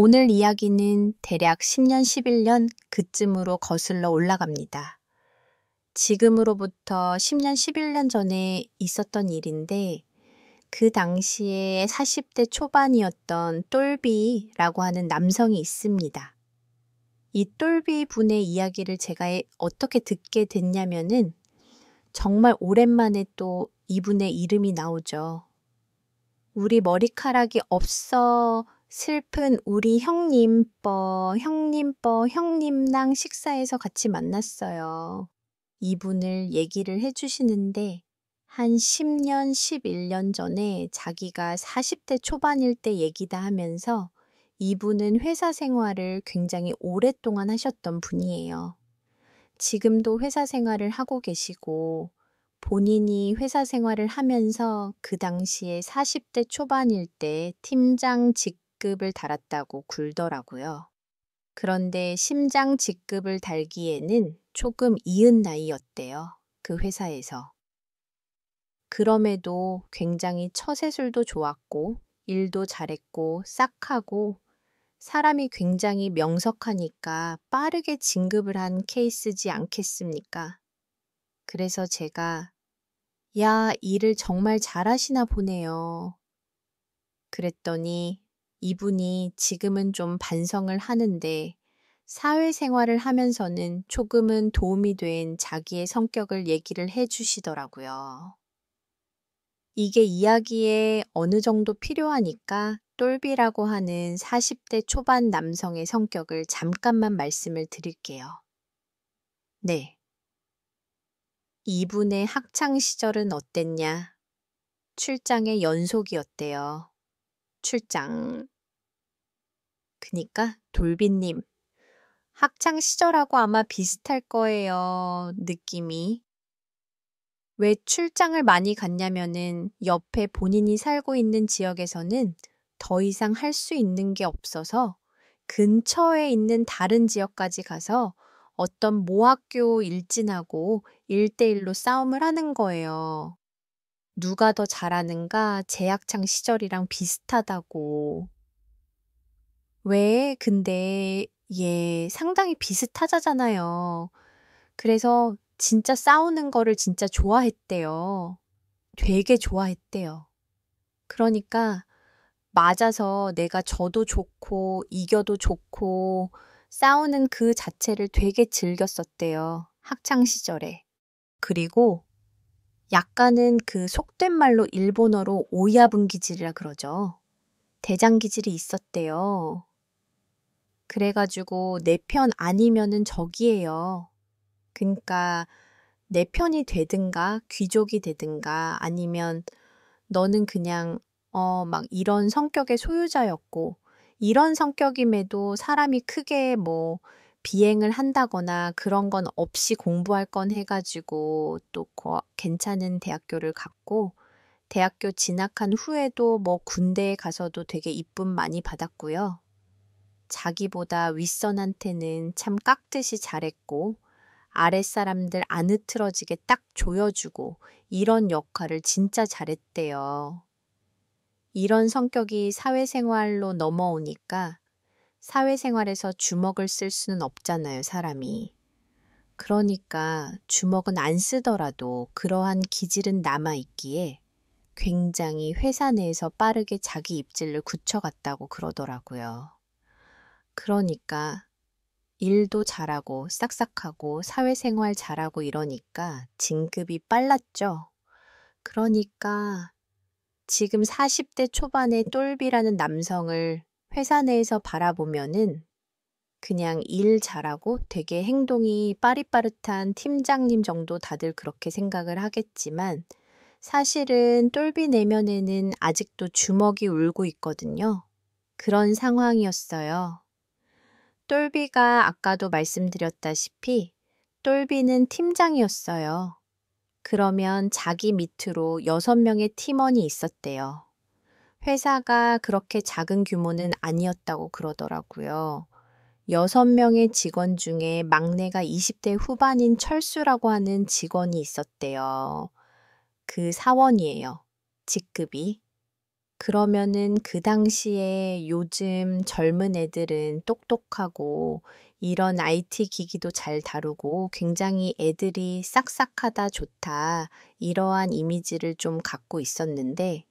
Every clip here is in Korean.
오늘 이야기는 대략 10년, 11년 그쯤으로 거슬러 올라갑니다. 지금으로부터 10년, 11년 전에 있었던 일인데 그 당시에 40대 초반이었던 똘비라고 하는 남성이 있습니다. 이 똘비 분의 이야기를 제가 어떻게 듣게 됐냐면은 정말 오랜만에 또 이분의 이름이 나오죠. 우리 머리카락이 없어 슬픈 우리 형님랑 식사해서 같이 만났어요. 이분을 얘기를 해주시는데 한 10년, 11년 전에 자기가 40대 초반일 때 얘기다 하면서 이분은 회사 생활을 굉장히 오랫동안 하셨던 분이에요. 지금도 회사 생활을 하고 계시고 본인이 회사 생활을 하면서 그 당시에 40대 초반일 때 팀장 직급을 달았다고 굴더라고요. 그런데 심장 직급을 달기에는 조금 이은 나이였대요. 그 회사에서. 그럼에도 굉장히 처세술도 좋았고 일도 잘했고 싹하고 사람이 굉장히 명석하니까 빠르게 진급을 한 케이스지 않겠습니까? 그래서 제가 야, 일을 정말 잘하시나 보네요. 그랬더니 이분이 지금은 좀 반성을 하는데 사회생활을 하면서는 조금은 도움이 된 자기의 성격을 얘기를 해주시더라고요. 이게 이야기에 어느 정도 필요하니까 똘비라고 하는 40대 초반 남성의 성격을 잠깐만 말씀을 드릴게요. 네. 이분의 학창 시절은 어땠냐? 출장의 연속이었대요. 출장. 그니까 돌비님, 학창 시절하고 아마 비슷할 거예요. 느낌이. 왜 출장을 많이 갔냐면은 옆에 본인이 살고 있는 지역에서는 더 이상 할 수 있는 게 없어서 근처에 있는 다른 지역까지 가서 어떤 모학교 일진하고 1대1로 싸움을 하는 거예요. 누가 더 잘하는가 제 학창 시절이랑 비슷하다고. 왜? 근데 얘 상당히 비슷하잖아요. 그래서 진짜 싸우는 거를 진짜 좋아했대요. 되게 좋아했대요. 그러니까 맞아서 내가 져도 좋고 이겨도 좋고 싸우는 그 자체를 되게 즐겼었대요. 학창 시절에. 그리고 약간은 그 속된 말로 일본어로 오야분기질이라 그러죠. 대장기질이 있었대요. 그래가지고 내 편 아니면은 적이에요. 그러니까 내 편이 되든가 귀족이 되든가 아니면 너는 그냥 막 이런 성격의 소유자였고 이런 성격임에도 사람이 크게 뭐 비행을 한다거나 그런 건 없이 공부할 건 해가지고 또 괜찮은 대학교를 갔고 대학교 진학한 후에도 뭐 군대에 가서도 되게 이쁨 많이 받았고요. 자기보다 윗선한테는 참 깍듯이 잘했고 아랫사람들 안 흐트러지게 딱 조여주고 이런 역할을 진짜 잘했대요. 이런 성격이 사회생활로 넘어오니까 사회생활에서 주먹을 쓸 수는 없잖아요, 사람이. 그러니까 주먹은 안 쓰더라도 그러한 기질은 남아있기에 굉장히 회사 내에서 빠르게 자기 입지를 굳혀갔다고 그러더라고요. 그러니까 일도 잘하고 싹싹하고 사회생활 잘하고 이러니까 진급이 빨랐죠. 그러니까 지금 40대 초반의 똘비라는 남성을 회사 내에서 바라보면은 그냥 일 잘하고 되게 행동이 빠릿빠릿한 팀장님 정도 다들 그렇게 생각을 하겠지만 사실은 똘비 내면에는 아직도 주먹이 울고 있거든요. 그런 상황이었어요. 똘비가 아까도 말씀드렸다시피 똘비는 팀장이었어요. 그러면 자기 밑으로 6명의 팀원이 있었대요. 회사가 그렇게 작은 규모는 아니었다고 그러더라고요. 6명의 직원 중에 막내가 20대 후반인 철수라고 하는 직원이 있었대요. 그 사원이에요. 직급이. 그러면은 그 당시에 요즘 젊은 애들은 똑똑하고 이런 IT 기기도 잘 다루고 굉장히 애들이 싹싹하다 좋다 이러한 이미지를 좀 갖고 있었는데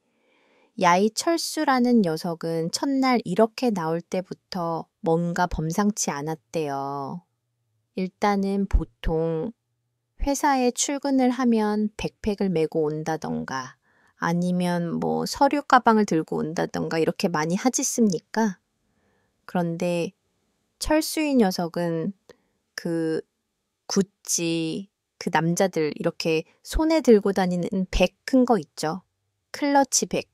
야이 철수라는 녀석은 첫날 이렇게 나올 때부터 뭔가 범상치 않았대요. 일단은 보통 회사에 출근을 하면 백팩을 메고 온다던가 아니면 뭐 서류 가방을 들고 온다던가 이렇게 많이 하지습니까? 그런데 철수의 녀석은 그 구찌 그 남자들 이렇게 손에 들고 다니는 백 큰 거 있죠. 클러치 백.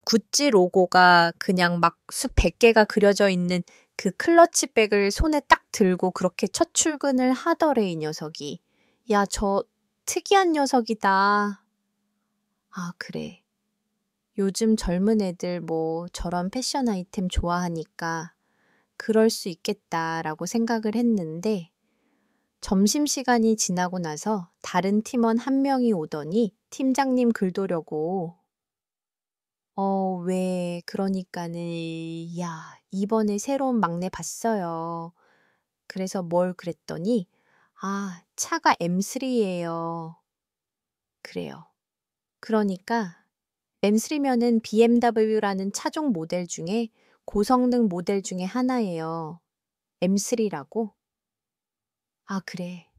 구찌 로고가 그냥 막 수 100개가 그려져 있는 그 클러치 백을 손에 딱 들고 그렇게 첫 출근을 하더래, 이 녀석이. 야, 저 특이한 녀석이다. 아, 그래. 요즘 젊은 애들 뭐 저런 패션 아이템 좋아하니까 그럴 수 있겠다라고 생각을 했는데 점심시간이 지나고 나서 다른 팀원 한 명이 오더니 팀장님 글도려고 왜 그러니까는 야, 이번에 새로운 막내 봤어요. 그래서 뭘 그랬더니 아, 차가 M3예요. 그래요. 그러니까 M3면은 BMW라는 차종 모델 중에 고성능 모델 중에 하나예요. M3라고? 아, 그래.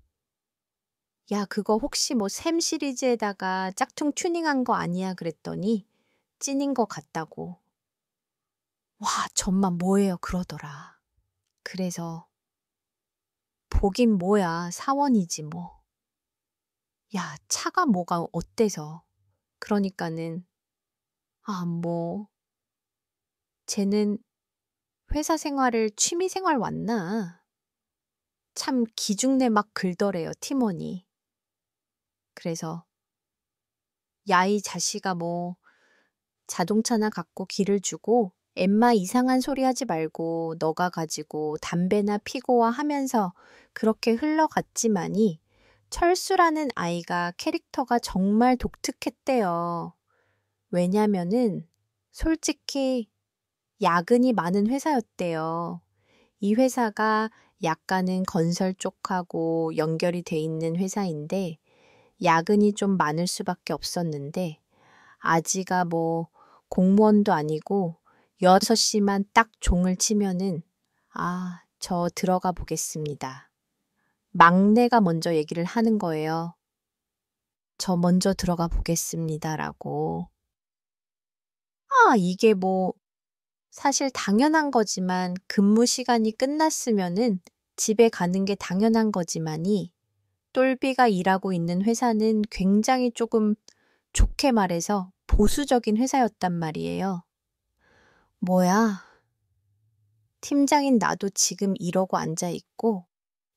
야, 그거 혹시 뭐 샘 시리즈에다가 짝퉁 튜닝한 거 아니야? 그랬더니 찐인 것 같다고. 와, 전만 뭐예요? 그러더라. 그래서 보긴 뭐야. 사원이지 뭐. 야, 차가 뭐가 어때서. 그러니까는 아, 뭐 쟤는 회사 생활을 취미 생활 왔나? 참 기죽내 막 긁더래요, 팀원이. 그래서 야, 이 자식아 뭐 자동차나 갖고 길을 주고 엠마 이상한 소리 하지 말고 너가 가지고 담배나 피고와 하면서 그렇게 흘러갔지만이 철수라는 아이가 캐릭터가 정말 독특했대요. 왜냐면은 솔직히 야근이 많은 회사였대요. 이 회사가 약간은 건설 쪽하고 연결이 돼 있는 회사인데 야근이 좀 많을 수밖에 없었는데 아지가 뭐 공무원도 아니고 6시만 딱 종을 치면은 아, 저 들어가 보겠습니다. 막내가 먼저 얘기를 하는 거예요. 저 먼저 들어가 보겠습니다라고. 아, 이게 뭐 사실 당연한 거지만 근무 시간이 끝났으면은 집에 가는 게 당연한 거지만이 똘비가 일하고 있는 회사는 굉장히 조금 좋게 말해서 보수적인 회사였단 말이에요. 뭐야, 팀장인 나도 지금 이러고 앉아있고,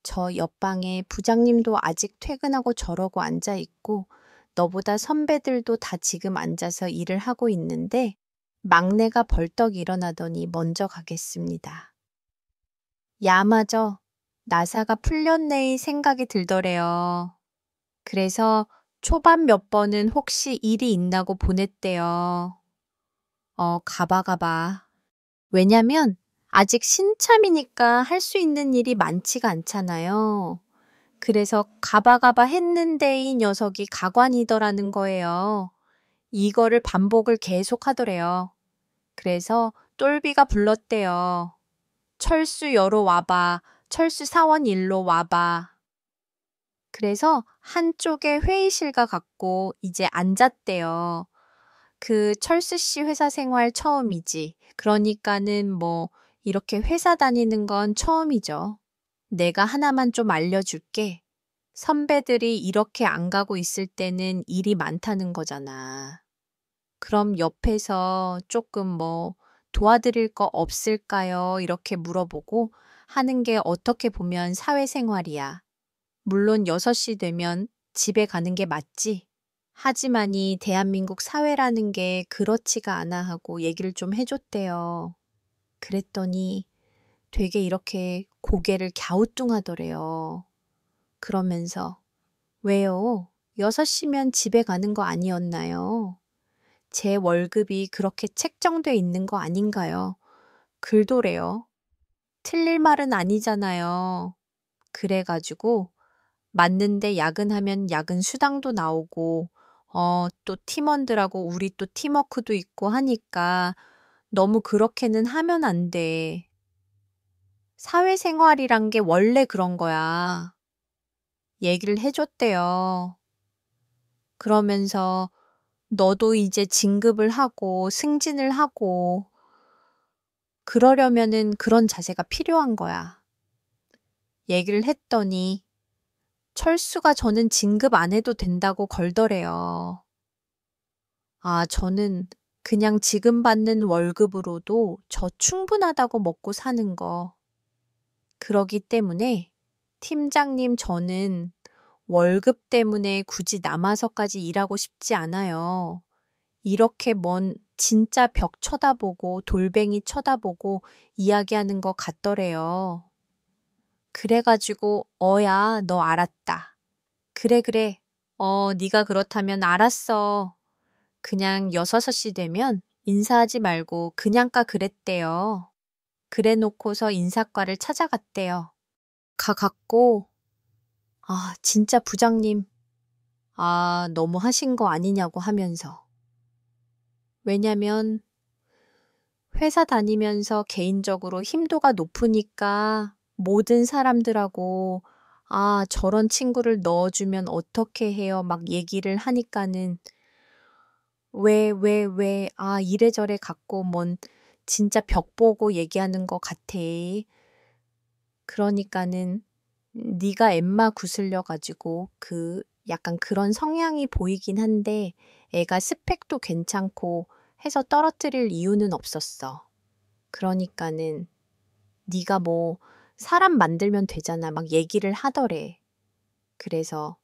저 옆방에 부장님도 아직 퇴근하고 저러고 앉아있고, 너보다 선배들도 다 지금 앉아서 일을 하고 있는데, 막내가 벌떡 일어나더니 먼저 가겠습니다. 야마저 나사가 풀렸네의 생각이 들더래요. 그래서 초반 몇 번은 혹시 일이 있나고 보냈대요. 가봐. 왜냐면 아직 신참이니까 할 수 있는 일이 많지가 않잖아요. 그래서 가봐 했는데 이 녀석이 가관이더라는 거예요. 이거를 반복을 계속 하더래요. 그래서 똘비가 불렀대요. 철수 여로 와봐. 철수 사원 일로 와봐. 그래서 한쪽에 회의실가 갖고 이제 앉았대요. 그 철수 씨 회사 생활 처음이지. 그러니까는 뭐 이렇게 회사 다니는 건 처음이죠. 내가 하나만 좀 알려줄게. 선배들이 이렇게 안 가고 있을 때는 일이 많다는 거잖아. 그럼 옆에서 조금 뭐 도와드릴 거 없을까요? 이렇게 물어보고 하는 게 어떻게 보면 사회생활이야. 물론 6시 되면 집에 가는 게 맞지. 하지만이 대한민국 사회라는 게 그렇지가 않아 하고 얘기를 좀 해줬대요. 그랬더니 되게 이렇게 고개를 갸우뚱하더래요. 그러면서 왜요? 6시면 집에 가는 거 아니었나요? 제 월급이 그렇게 책정돼 있는 거 아닌가요? 글도래요. 틀릴 말은 아니잖아요. 그래가지고 맞는데 야근하면 야근 수당도 나오고 또 팀원들하고 우리 또 팀워크도 있고 하니까 너무 그렇게는 하면 안 돼. 사회생활이란 게 원래 그런 거야. 얘기를 해줬대요. 그러면서 너도 이제 진급을 하고 승진을 하고 그러려면은 그런 자세가 필요한 거야. 얘기를 했더니 철수가 저는 진급 안 해도 된다고 걸더래요. 아, 저는 그냥 지금 받는 월급으로도 저 충분하다고 먹고 사는 거. 그러기 때문에 팀장님 저는 월급 때문에 굳이 남아서까지 일하고 싶지 않아요. 이렇게 먼 진짜 벽 쳐다보고 돌뱅이 쳐다보고 이야기하는 것 같더래요. 그래가지고 야, 너 알았다. 그래. 네가 그렇다면 알았어. 그냥 6시 되면 인사하지 말고 그냥 가 그랬대요. 그래 놓고서 인사과를 찾아갔대요. 가갖고 진짜 부장님 너무 하신 거 아니냐고 하면서. 왜냐면 회사 다니면서 개인적으로 힘도가 높으니까 모든 사람들하고 저런 친구를 넣어주면 어떻게 해요? 막 얘기를 하니까는 왜, 이래저래 갖고 뭔 진짜 벽 보고 얘기하는 것 같아. 그러니까는 네가 엠마 구슬려 가지고 약간 그런 성향이 보이긴 한데 애가 스펙도 괜찮고 해서 떨어뜨릴 이유는 없었어. 그러니까는 네가 뭐 사람 만들면 되잖아. 막 얘기를 하더래. 그래서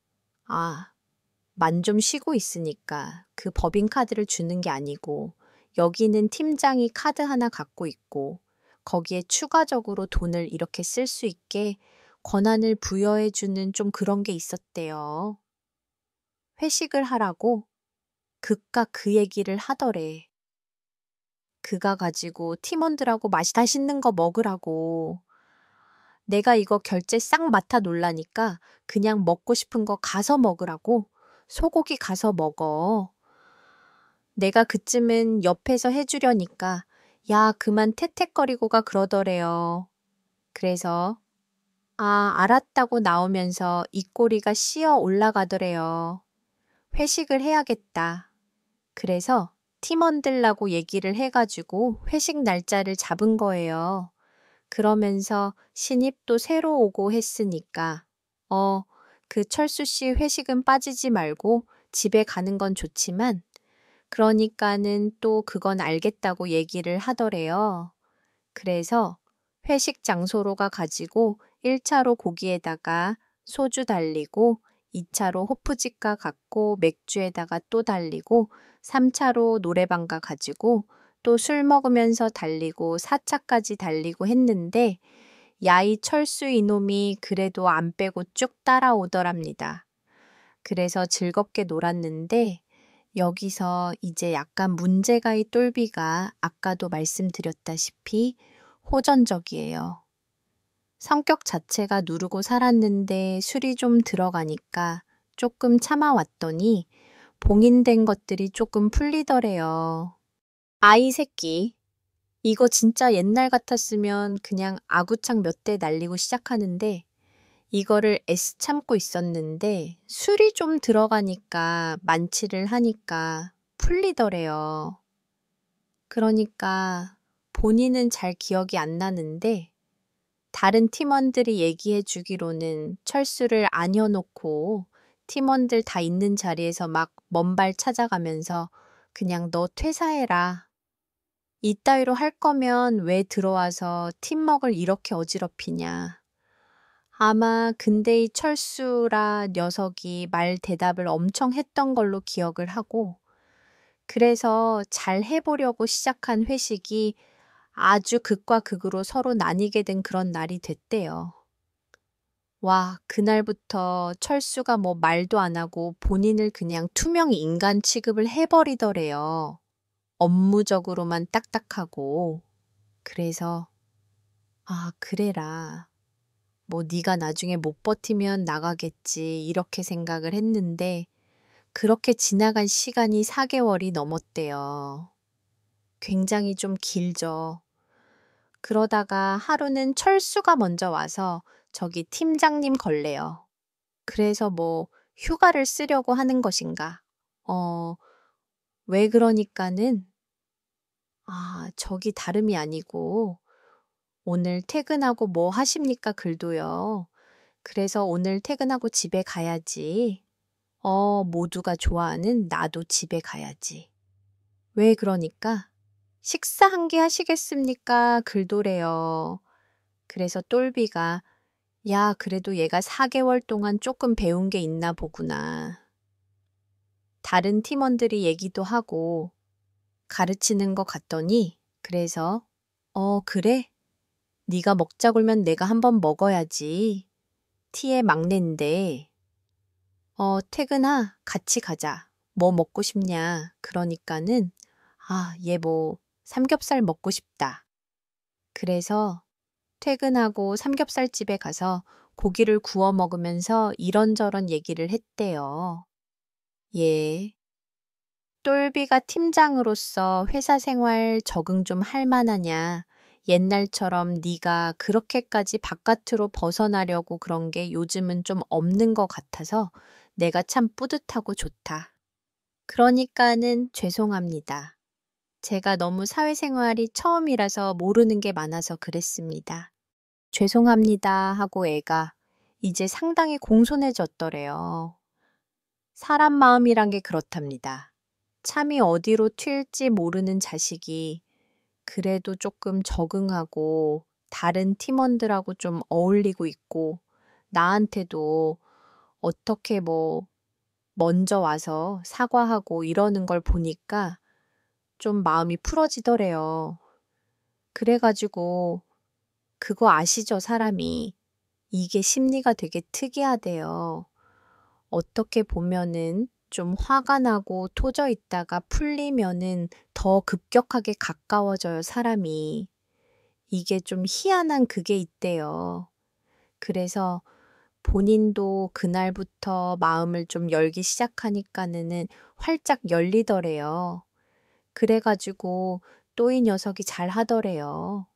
만 좀 쉬고 있으니까 그 법인카드를 주는 게 아니고 여기는 팀장이 카드 하나 갖고 있고 거기에 추가적으로 돈을 이렇게 쓸 수 있게 권한을 부여해주는 좀 그런 게 있었대요. 회식을 하라고 그깟 그 얘기를 하더래. 그가 가지고 팀원들하고 맛있는 거 먹으라고. 내가 이거 결제 싹 맡아 놓으라니까 그냥 먹고 싶은 거 가서 먹으라고. 소고기 가서 먹어. 내가 그쯤은 옆에서 해주려니까 야, 그만 태택거리고가 그러더래요. 그래서 알았다고 나오면서 입꼬리가 씌어 올라가더래요. 회식을 해야겠다. 그래서 팀원들하고 얘기를 해가지고 회식 날짜를 잡은 거예요. 그러면서 신입도 새로 오고 했으니까 그 철수 씨 회식은 빠지지 말고 집에 가는 건 좋지만 그러니까는 또 그건 알겠다고 얘기를 하더래요. 그래서 회식 장소로가 가지고 1차로 고기에다가 소주 달리고 2차로 호프집가 갔고 맥주에다가 또 달리고 3차로 노래방 가 가지고 또 술 먹으면서 달리고 4차까지 달리고 했는데 야이 철수 이놈이 그래도 안 빼고 쭉 따라오더랍니다. 그래서 즐겁게 놀았는데 여기서 이제 약간 문제가의 똘비가 아까도 말씀드렸다시피 호전적이에요. 성격 자체가 누르고 살았는데 술이 좀 들어가니까 조금 참아왔더니 봉인된 것들이 조금 풀리더래요. 아이 새끼, 이거 진짜 옛날 같았으면 그냥 아구창 몇 대 날리고 시작하는데 이거를 애쓰 참고 있었는데 술이 좀 들어가니까 만취를 하니까 풀리더래요. 그러니까 본인은 잘 기억이 안 나는데 다른 팀원들이 얘기해 주기로는 철수를 안여놓고 팀원들 다 있는 자리에서 막 먼발 찾아가면서 그냥 너 퇴사해라. 이따위로 할 거면 왜 들어와서 팀먹을 이렇게 어지럽히냐. 아마 근데 이 철수라 녀석이 말 대답을 엄청 했던 걸로 기억을 하고 그래서 잘 해보려고 시작한 회식이 아주 극과 극으로 서로 나뉘게 된 그런 날이 됐대요. 와, 그날부터 철수가 뭐 말도 안 하고 본인을 그냥 투명 인간 취급을 해버리더래요. 업무적으로만 딱딱하고. 그래서 아, 그래라. 뭐 네가 나중에 못 버티면 나가겠지 이렇게 생각을 했는데 그렇게 지나간 시간이 4개월이 넘었대요. 굉장히 좀 길죠. 그러다가 하루는 철수가 먼저 와서 저기 팀장님 걸래요. 그래서 뭐 휴가를 쓰려고 하는 것인가. 어, 왜 그러니까는 저기 다름이 아니고 오늘 퇴근하고 뭐 하십니까 글도요. 그래서 오늘 퇴근하고 집에 가야지. 모두가 좋아하는 나도 집에 가야지. 왜 그러니까? 식사 한 개 하시겠습니까? 글도래요. 그래서 똘비가 야, 그래도 얘가 4개월 동안 조금 배운 게 있나 보구나. 다른 팀원들이 얘기도 하고 가르치는 것 같더니 그래서 그래? 네가 먹자 굴면 내가 한번 먹어야지. 티의 막내인데 퇴근아, 같이 가자. 뭐 먹고 싶냐? 그러니까는, 얘 뭐, 삼겹살 먹고 싶다. 그래서 퇴근하고 삼겹살집에 가서 고기를 구워 먹으면서 이런저런 얘기를 했대요. 예. 똘비가 팀장으로서 회사 생활 적응 좀 할 만하냐? 옛날처럼 네가 그렇게까지 바깥으로 벗어나려고 그런 게 요즘은 좀 없는 것 같아서 내가 참 뿌듯하고 좋다. 그러니까는 죄송합니다. 제가 너무 사회생활이 처음이라서 모르는 게 많아서 그랬습니다. 죄송합니다 하고 애가 이제 상당히 공손해졌더래요. 사람 마음이란 게 그렇답니다. 참이 어디로 튈지 모르는 자식이 그래도 조금 적응하고 다른 팀원들하고 좀 어울리고 있고 나한테도 어떻게 뭐 먼저 와서 사과하고 이러는 걸 보니까 좀 마음이 풀어지더래요. 그래가지고 그거 아시죠, 사람이. 이게 심리가 되게 특이하대요. 어떻게 보면은 좀 화가 나고 토져 있다가 풀리면은 더 급격하게 가까워져요, 사람이. 이게 좀 희한한 그게 있대요. 그래서 본인도 그날부터 마음을 좀 열기 시작하니까는 활짝 열리더래요. 그래가지고 또 이 녀석이 잘 하더래요.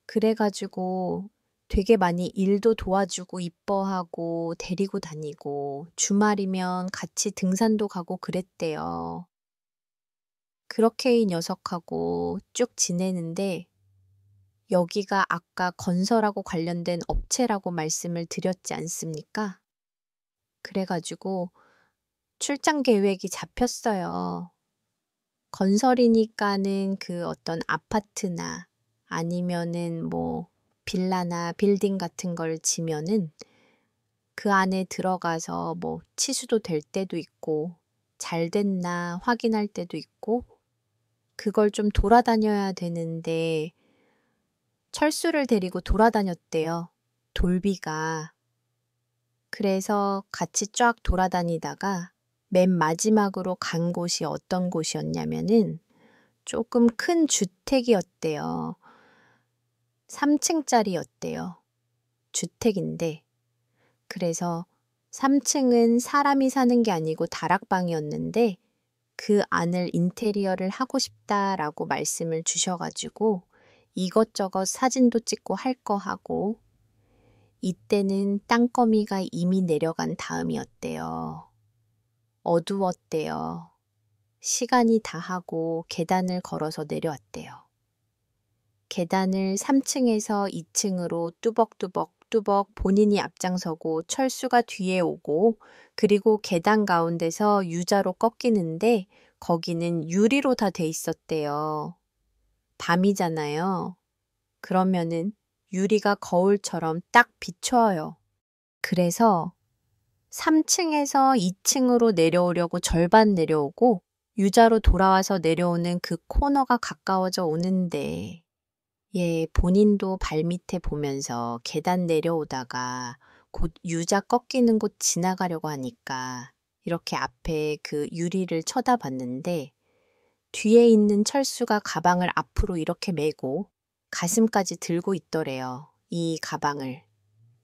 그래가지고 되게 많이 일도 도와주고 이뻐하고 데리고 다니고 주말이면 같이 등산도 가고 그랬대요. 그렇게 이 녀석하고 쭉 지내는데 여기가 아까 건설하고 관련된 업체라고 말씀을 드렸지 않습니까? 그래가지고 출장 계획이 잡혔어요. 건설이니까는 그 어떤 아파트나 아니면은 뭐 빌라나 빌딩 같은 걸 지면은 그 안에 들어가서 뭐 치수도 될 때도 있고 잘 됐나 확인할 때도 있고 그걸 좀 돌아다녀야 되는데 철수를 데리고 돌아다녔대요. 돌비가. 그래서 같이 쫙 돌아다니다가 맨 마지막으로 간 곳이 어떤 곳이었냐면은 조금 큰 주택이었대요. 3층짜리였대요. 주택인데. 그래서 3층은 사람이 사는 게 아니고 다락방이었는데 그 안을 인테리어를 하고 싶다라고 말씀을 주셔가지고 이것저것 사진도 찍고 할 거 하고 이때는 땅거미가 이미 내려간 다음이었대요. 어두웠대요. 시간이 다 하고 계단을 걸어서 내려왔대요. 계단을 3층에서 2층으로 뚜벅뚜벅 본인이 앞장서고 철수가 뒤에 오고 그리고 계단 가운데서 U자로 꺾이는데 거기는 유리로 다 돼 있었대요. 밤이잖아요. 그러면은 유리가 거울처럼 딱 비춰요. 그래서 3층에서 2층으로 내려오려고 절반 내려오고 U자로 돌아와서 내려오는 그 코너가 가까워져 오는데 본인도 발밑에 보면서 계단 내려오다가 곧 유자 꺾이는 곳 지나가려고 하니까 이렇게 앞에 그 유리를 쳐다봤는데 뒤에 있는 철수가 가방을 앞으로 이렇게 메고 가슴까지 들고 있더래요. 이 가방을.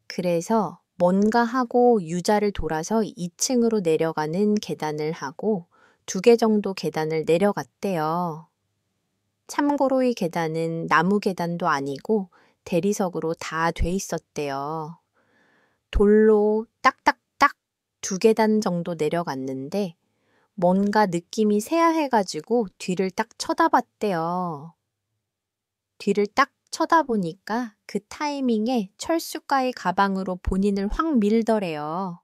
그래서 뭔가 하고 유자를 돌아서 2층으로 내려가는 계단을 하고 2개 정도 계단을 내려갔대요. 참고로 이 계단은 나무 계단도 아니고 대리석으로 다 돼 있었대요. 돌로 딱딱딱 2계단 정도 내려갔는데 뭔가 느낌이 새하해가지고 뒤를 딱 쳐다봤대요. 뒤를 딱 쳐다보니까 그 타이밍에 철수가의 가방으로 본인을 확 밀더래요.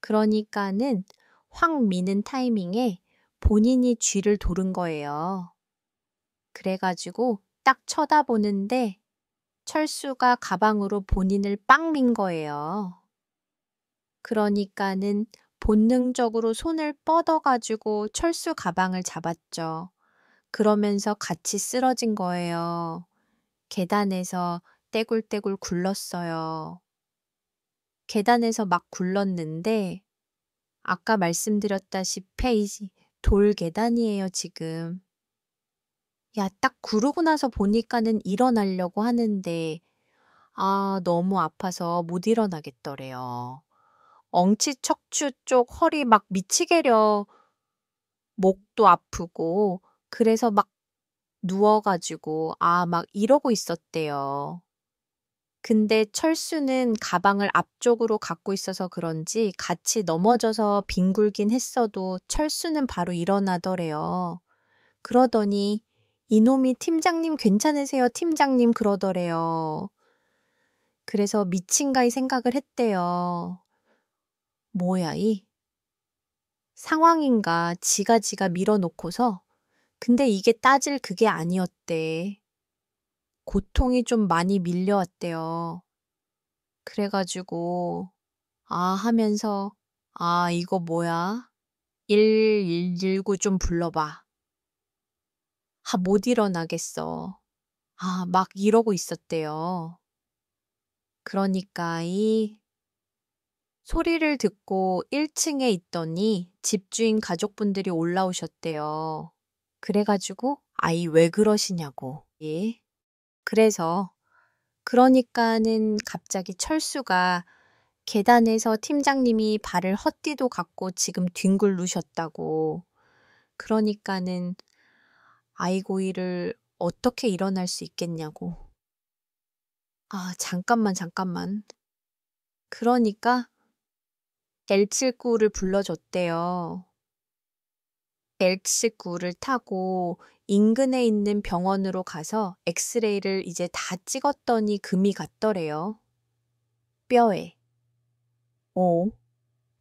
그러니까는 확 미는 타이밍에 본인이 쥐를 도른 거예요. 그래가지고 딱 쳐다보는데 철수가 가방으로 본인을 빵 민 거예요. 그러니까는 본능적으로 손을 뻗어가지고 철수 가방을 잡았죠. 그러면서 같이 쓰러진 거예요. 계단에서 떼굴떼굴 굴렀어요. 계단에서 막 굴렀는데 아까 말씀드렸다시피 돌 계단이에요, 지금. 야, 딱 구르고 나서 보니까는 일어나려고 하는데 너무 아파서 못 일어나겠더래요. 엉치 척추 쪽 허리 막 미치게려 목도 아프고 그래서 막 누워가지고 막 이러고 있었대요. 근데 철수는 가방을 앞쪽으로 갖고 있어서 그런지 같이 넘어져서 뒹굴긴 했어도 철수는 바로 일어나더래요. 그러더니 이놈이 팀장님 괜찮으세요? 팀장님 그러더래요. 그래서 미친가 이 생각을 했대요. 뭐야 이 상황인가 지가 밀어놓고서 근데 이게 따질 그게 아니었대. 고통이 좀 많이 밀려왔대요. 그래가지고 하면서 이거 뭐야? 119 좀 불러봐. 못 일어나겠어. 막 이러고 있었대요. 그러니까 이 소리를 듣고 1층에 있더니 집주인 가족분들이 올라오셨대요. 그래가지고 아이 왜 그러시냐고. 예. 그러니까는 갑자기 철수가 계단에서 팀장님이 발을 헛디도 갖고 지금 뒹굴르셨다고. 그러니까는 아이고 이를 어떻게 일어날 수 있겠냐고. 잠깐만. 그러니까 179를 불러줬대요. 119를 타고 인근에 있는 병원으로 가서 엑스레이를 이제 다 찍었더니 금이 갔더래요. 뼈에.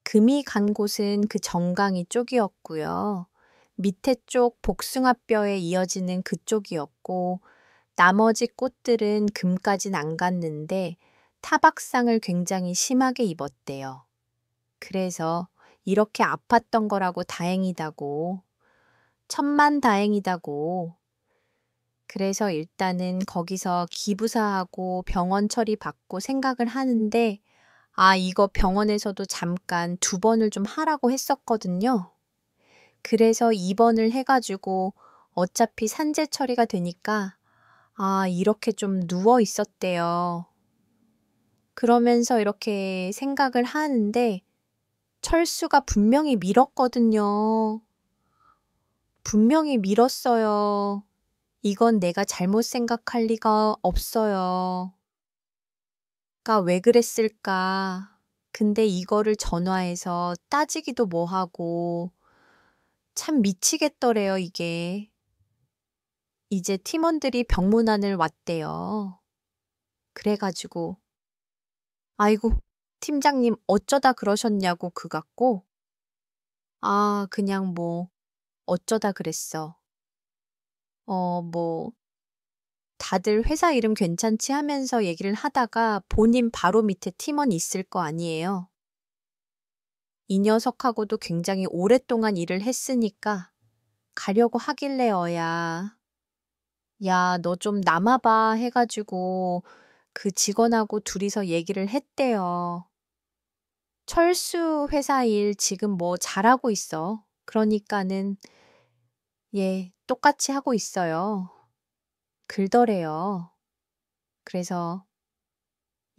금이 간 곳은 그 정강이 쪽이었고요. 밑에 쪽 복숭아뼈에 이어지는 그쪽이었고 나머지 꽃들은 금까진 안 갔는데 타박상을 굉장히 심하게 입었대요. 그래서 이렇게 아팠던 거라고 다행이다고. 천만다행이다고. 그래서 일단은 거기서 기부사하고 병원 처리받고 생각을 하는데 이거 병원에서도 잠깐 2번을 좀 하라고 했었거든요. 그래서 2번을 해가지고 어차피 산재 처리가 되니까 이렇게 좀 누워 있었대요. 그러면서 이렇게 생각을 하는데 철수가 분명히 밀었거든요. 분명히 밀었어요. 이건 내가 잘못 생각할 리가 없어요. 왜 그랬을까? 근데 이거를 전화해서 따지기도 뭐하고 참 미치겠더래요, 이게. 이제 팀원들이 병문안을 왔대요. 그래가지고 아이고 팀장님 어쩌다 그러셨냐고 그갖고 그냥 뭐 어쩌다 그랬어. 다들 회사 이름 괜찮지 하면서 얘기를 하다가 본인 바로 밑에 팀원 있을 거 아니에요. 이 녀석하고도 굉장히 오랫동안 일을 했으니까 가려고 하길래야. 야, 너 좀 남아봐 해가지고 그 직원하고 둘이서 얘기를 했대요. 철수 회사 일 지금 뭐 잘하고 있어. 그러니까는 똑같이 하고 있어요. 그러더래요. 그래서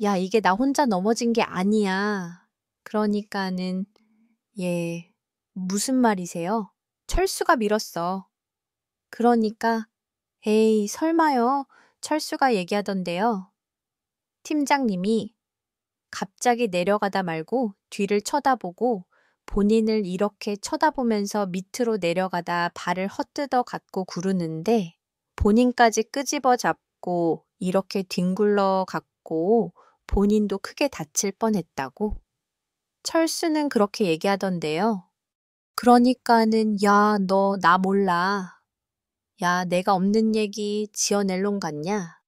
야, 이게 나 혼자 넘어진 게 아니야. 그러니까는 무슨 말이세요? 철수가 밀었어. 그러니까 에이, 설마요. 철수가 얘기하던데요. 팀장님이 갑자기 내려가다 말고 뒤를 쳐다보고 본인을 이렇게 쳐다보면서 밑으로 내려가다 발을 헛뜯어 갖고 구르는데 본인까지 끄집어 잡고 이렇게 뒹굴러 갔고 본인도 크게 다칠 뻔했다고. 철수는 그렇게 얘기하던데요. 그러니까는 야, 너 나 몰라. 야, 내가 없는 얘기 지어낼 놈 같냐?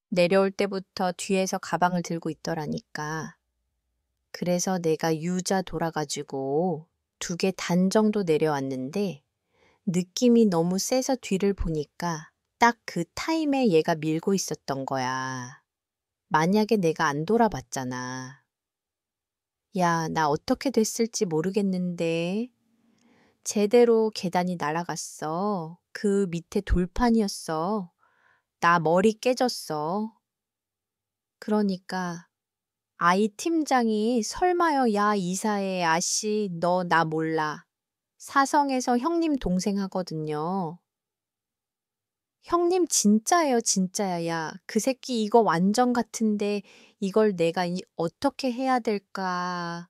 내려올 때부터 뒤에서 가방을 들고 있더라니까. 그래서 내가 유자 돌아가지고 2개 단 정도 내려왔는데 느낌이 너무 세서 뒤를 보니까 딱 그 타임에 얘가 밀고 있었던 거야. 만약에 내가 안 돌아봤잖아. 야, 나 어떻게 됐을지 모르겠는데 제대로 계단이 날아갔어. 그 밑에 돌판이었어. 나 머리 깨졌어. 그러니까 아이 팀장이 설마요, 야, 이사해, 아씨, 너 나 몰라. 사성에서 형님 동생 하거든요. 형님 진짜예요, 진짜야. 야, 그 새끼 이거 완전 같은데 이걸 내가 어떻게 해야 될까?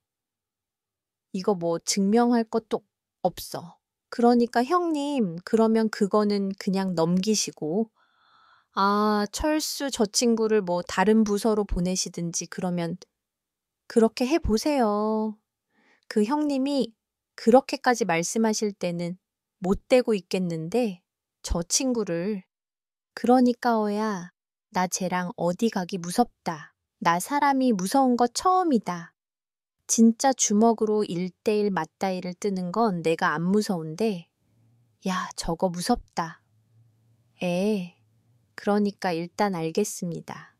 이거 뭐 증명할 것도 없어. 그러니까 형님, 그러면 그거는 그냥 넘기시고, 아, 철수 저 친구를 뭐 다른 부서로 보내시든지 그러면 그렇게 해보세요. 그 형님이 그렇게까지 말씀하실 때는 못 되고 있겠는데 저 친구를 그러니까 어야 나 쟤랑 어디 가기 무섭다. 나 사람이 무서운 거 처음이다. 진짜 주먹으로 1대1 맞다이를 뜨는 건 내가 안 무서운데 야 저거 무섭다. 그러니까 일단 알겠습니다.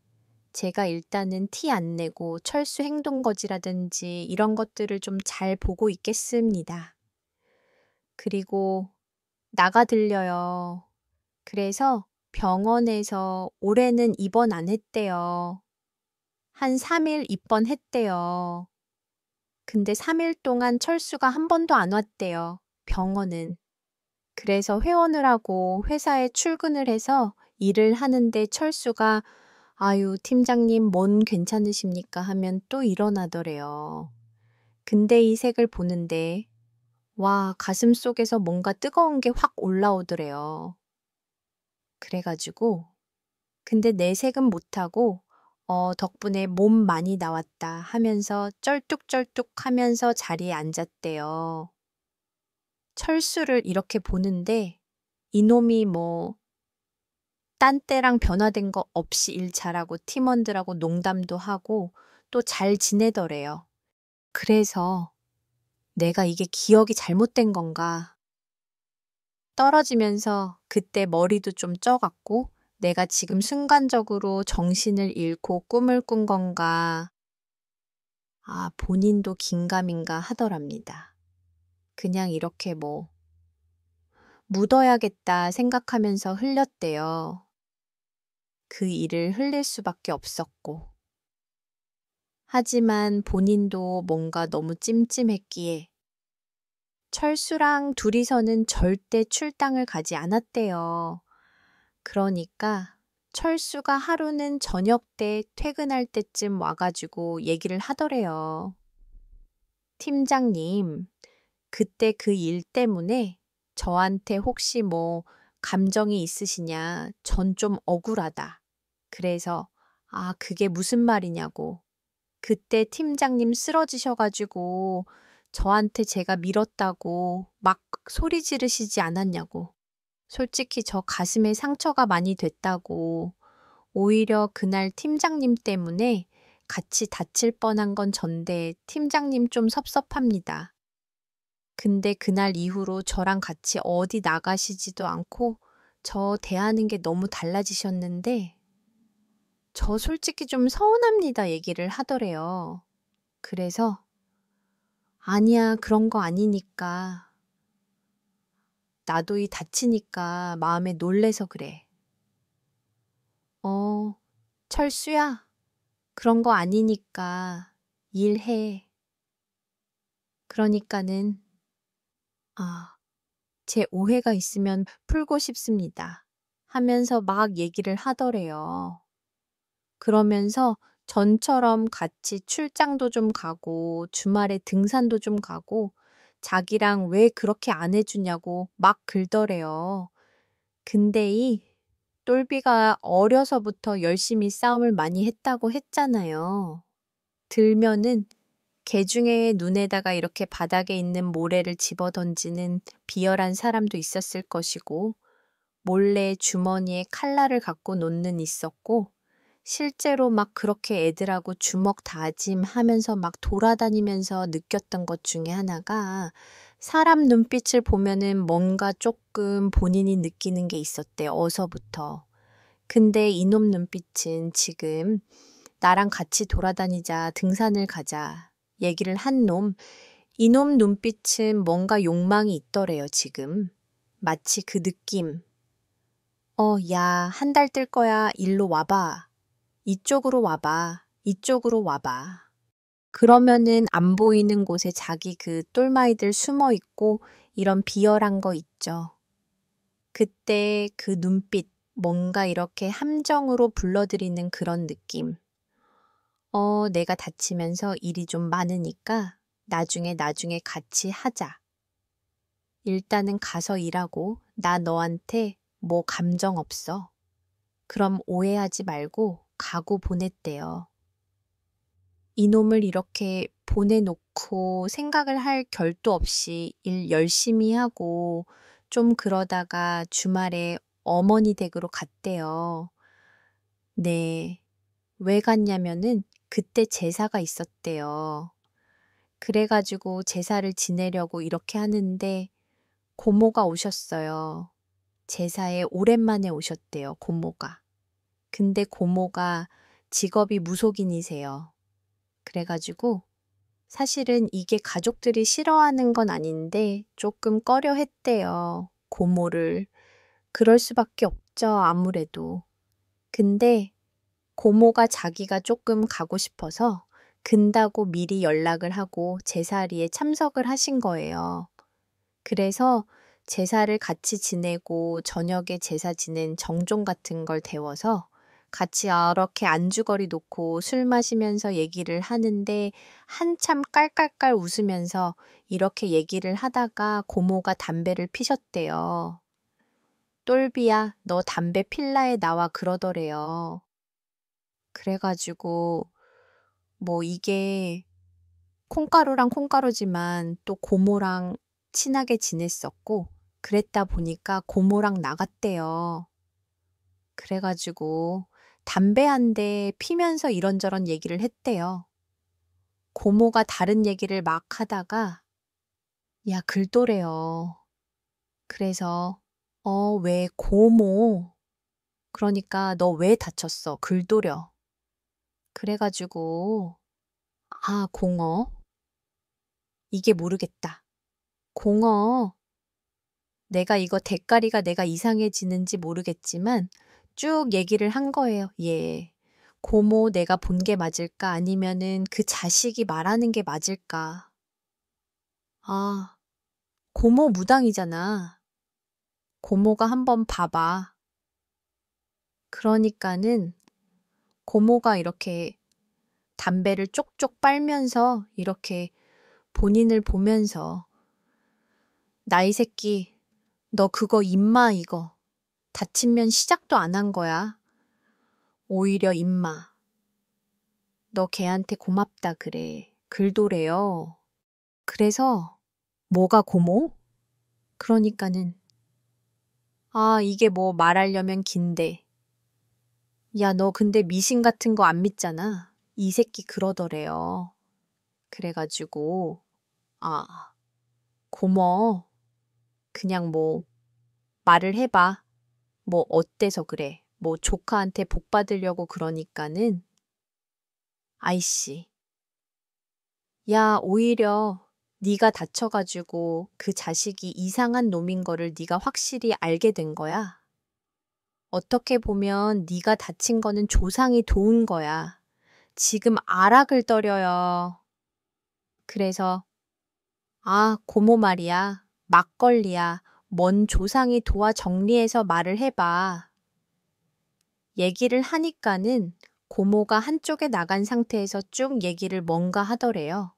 제가 일단은 티 안 내고 철수 행동거지라든지 이런 것들을 좀 잘 보고 있겠습니다. 그리고 나가 들려요. 그래서 병원에서 올해는 입원 안 했대요. 한 3일 입원했대요. 근데 3일 동안 철수가 한 번도 안 왔대요. 병원은. 그래서 회원을 하고 회사에 출근을 해서 일을 하는데 철수가 아유, 팀장님 뭔 괜찮으십니까? 하면 또 일어나더래요. 근데 이 색을 보는데 와, 가슴 속에서 뭔가 뜨거운 게 확 올라오더래요. 그래가지고 근데 내색은 못하고 덕분에 몸 많이 나왔다 하면서 쩔뚝쩔뚝 하면서 자리에 앉았대요. 철수를 이렇게 보는데 이놈이 뭐 딴 때랑 변화된 거 없이 일 잘하고 팀원들하고 농담도 하고 또 잘 지내더래요. 그래서 내가 이게 기억이 잘못된 건가? 떨어지면서 그때 머리도 좀 쪄갔고 내가 지금 순간적으로 정신을 잃고 꿈을 꾼 건가? 아, 본인도 긴가민가 하더랍니다. 그냥 이렇게 뭐 묻어야겠다 생각하면서 흘렸대요. 그 일을 흘릴 수밖에 없었고. 하지만 본인도 뭔가 너무 찜찜했기에 철수랑 둘이서는 절대 출당을 가지 않았대요. 그러니까 철수가 하루는 저녁 때 퇴근할 때쯤 와가지고 얘기를 하더래요. 팀장님, 그때 그 일 때문에 저한테 혹시 뭐 감정이 있으시냐? 전 좀 억울하다. 그래서 아, 그게 무슨 말이냐고. 그때 팀장님 쓰러지셔가지고 저한테 제가 밀었다고 막 소리 지르시지 않았냐고. 솔직히 저 가슴에 상처가 많이 됐다고. 오히려 그날 팀장님 때문에 같이 다칠 뻔한 건 전데 팀장님 좀 섭섭합니다. 근데 그날 이후로 저랑 같이 어디 나가시지도 않고 저 대하는 게 너무 달라지셨는데 저 솔직히 좀 서운합니다 얘기를 하더래요. 그래서 아니야, 그런 거 아니니까. 나도 이 다치니까 마음에 놀래서 그래. 철수야, 그런 거 아니니까 일해. 그러니까는, 아, 제 오해가 있으면 풀고 싶습니다. 하면서 막 얘기를 하더래요. 그러면서 전처럼 같이 출장도 좀 가고 주말에 등산도 좀 가고 자기랑 왜 그렇게 안 해주냐고 막 긁더래요. 근데 이 똘비가 어려서부터 열심히 싸움을 많이 했다고 했잖아요. 들면은 개중에 눈에다가 이렇게 바닥에 있는 모래를 집어던지는 비열한 사람도 있었을 것이고 몰래 주머니에 칼날을 갖고 놓는 있었고 실제로 막 그렇게 애들하고 주먹 다짐하면서 막 돌아다니면서 느꼈던 것 중에 하나가 사람 눈빛을 보면은 뭔가 조금 본인이 느끼는 게 있었대요. 어서부터. 근데 이놈 눈빛은 지금 나랑 같이 돌아다니자, 등산을 가자 얘기를 한 놈, 이놈 눈빛은 뭔가 욕망이 있더래요, 지금. 마치 그 느낌. 야, 한 달 뜰 거야. 일로 와봐. 이쪽으로 와봐. 이쪽으로 와봐. 그러면은 안 보이는 곳에 자기 그 똘마이들 숨어 있고 이런 비열한 거 있죠. 그때 그 눈빛, 뭔가 이렇게 함정으로 불러들이는 그런 느낌. 내가 다치면서 일이 좀 많으니까 나중에 같이 하자. 일단은 가서 일하고 나 너한테 뭐 감정 없어. 그럼 오해하지 말고 가고 보냈대요. 이놈을 이렇게 보내놓고 생각을 할 결도 없이 일 열심히 하고 좀 그러다가 주말에 어머니 댁으로 갔대요. 네. 왜 갔냐면은 그때 제사가 있었대요. 그래가지고 제사를 지내려고 이렇게 하는데 고모가 오셨어요. 제사에 오랜만에 오셨대요, 고모가. 근데 고모가 직업이 무속인이세요. 그래가지고 사실은 이게 가족들이 싫어하는 건 아닌데 조금 꺼려 했대요. 고모를. 그럴 수밖에 없죠, 아무래도. 근데 고모가 자기가 조금 가고 싶어서 근다고 미리 연락을 하고 제사리에 참석을 하신 거예요. 그래서 제사를 같이 지내고 저녁에 제사 지낸 정종 같은 걸 데워서 같이 이렇게 안주거리 놓고 술 마시면서 얘기를 하는데 한참 깔깔깔 웃으면서 이렇게 얘기를 하다가 고모가 담배를 피셨대요. 똘비야, 너 담배 필라에 나와 그러더래요. 그래가지고 뭐 이게 콩가루랑 콩가루지만 또 고모랑 친하게 지냈었고 그랬다 보니까 고모랑 나갔대요. 그래가지고 담배 한 대 피면서 이런저런 얘기를 했대요. 고모가 다른 얘기를 막 하다가 야, 글도래요. 그래서 왜 고모? 그러니까 너 왜 다쳤어? 글도려. 그래가지고 공어? 이게 모르겠다. 공어. 내가 이거 대가리가 내가 이상해지는지 모르겠지만 쭉 얘기를 한 거예요. 예. 고모 내가 본 게 맞을까? 아니면은 그 자식이 말하는 게 맞을까? 고모 무당이잖아. 고모가 한번 봐봐. 그러니까는 고모가 이렇게 담배를 쪽쪽 빨면서 이렇게 본인을 보면서 나 이 새끼 너 그거 임마 이거 다치면 시작도 안 한 거야. 오히려 임마 너 걔한테 고맙다 그래. 글도래요. 그래서 뭐가 고모? 그러니까는 이게 뭐 말하려면 긴데. 야, 너 근데 미신 같은 거 안 믿잖아. 이 새끼 그러더래요. 그래가지고 고모 그냥 뭐 말을 해봐. 뭐 어때서 그래. 뭐 조카한테 복 받으려고 그러니까는 아이씨. 야, 오히려 네가 다쳐가지고 그 자식이 이상한 놈인 거를 네가 확실히 알게 된 거야. 어떻게 보면 네가 다친 거는 조상이 도운 거야. 지금 아락을 떨여요. 그래서 고모 말이야. 막걸리야. 먼 조상이 도와 정리해서 말을 해봐. 얘기를 하니까는 고모가 한쪽에 나간 상태에서 쭉 얘기를 뭔가 하더래요.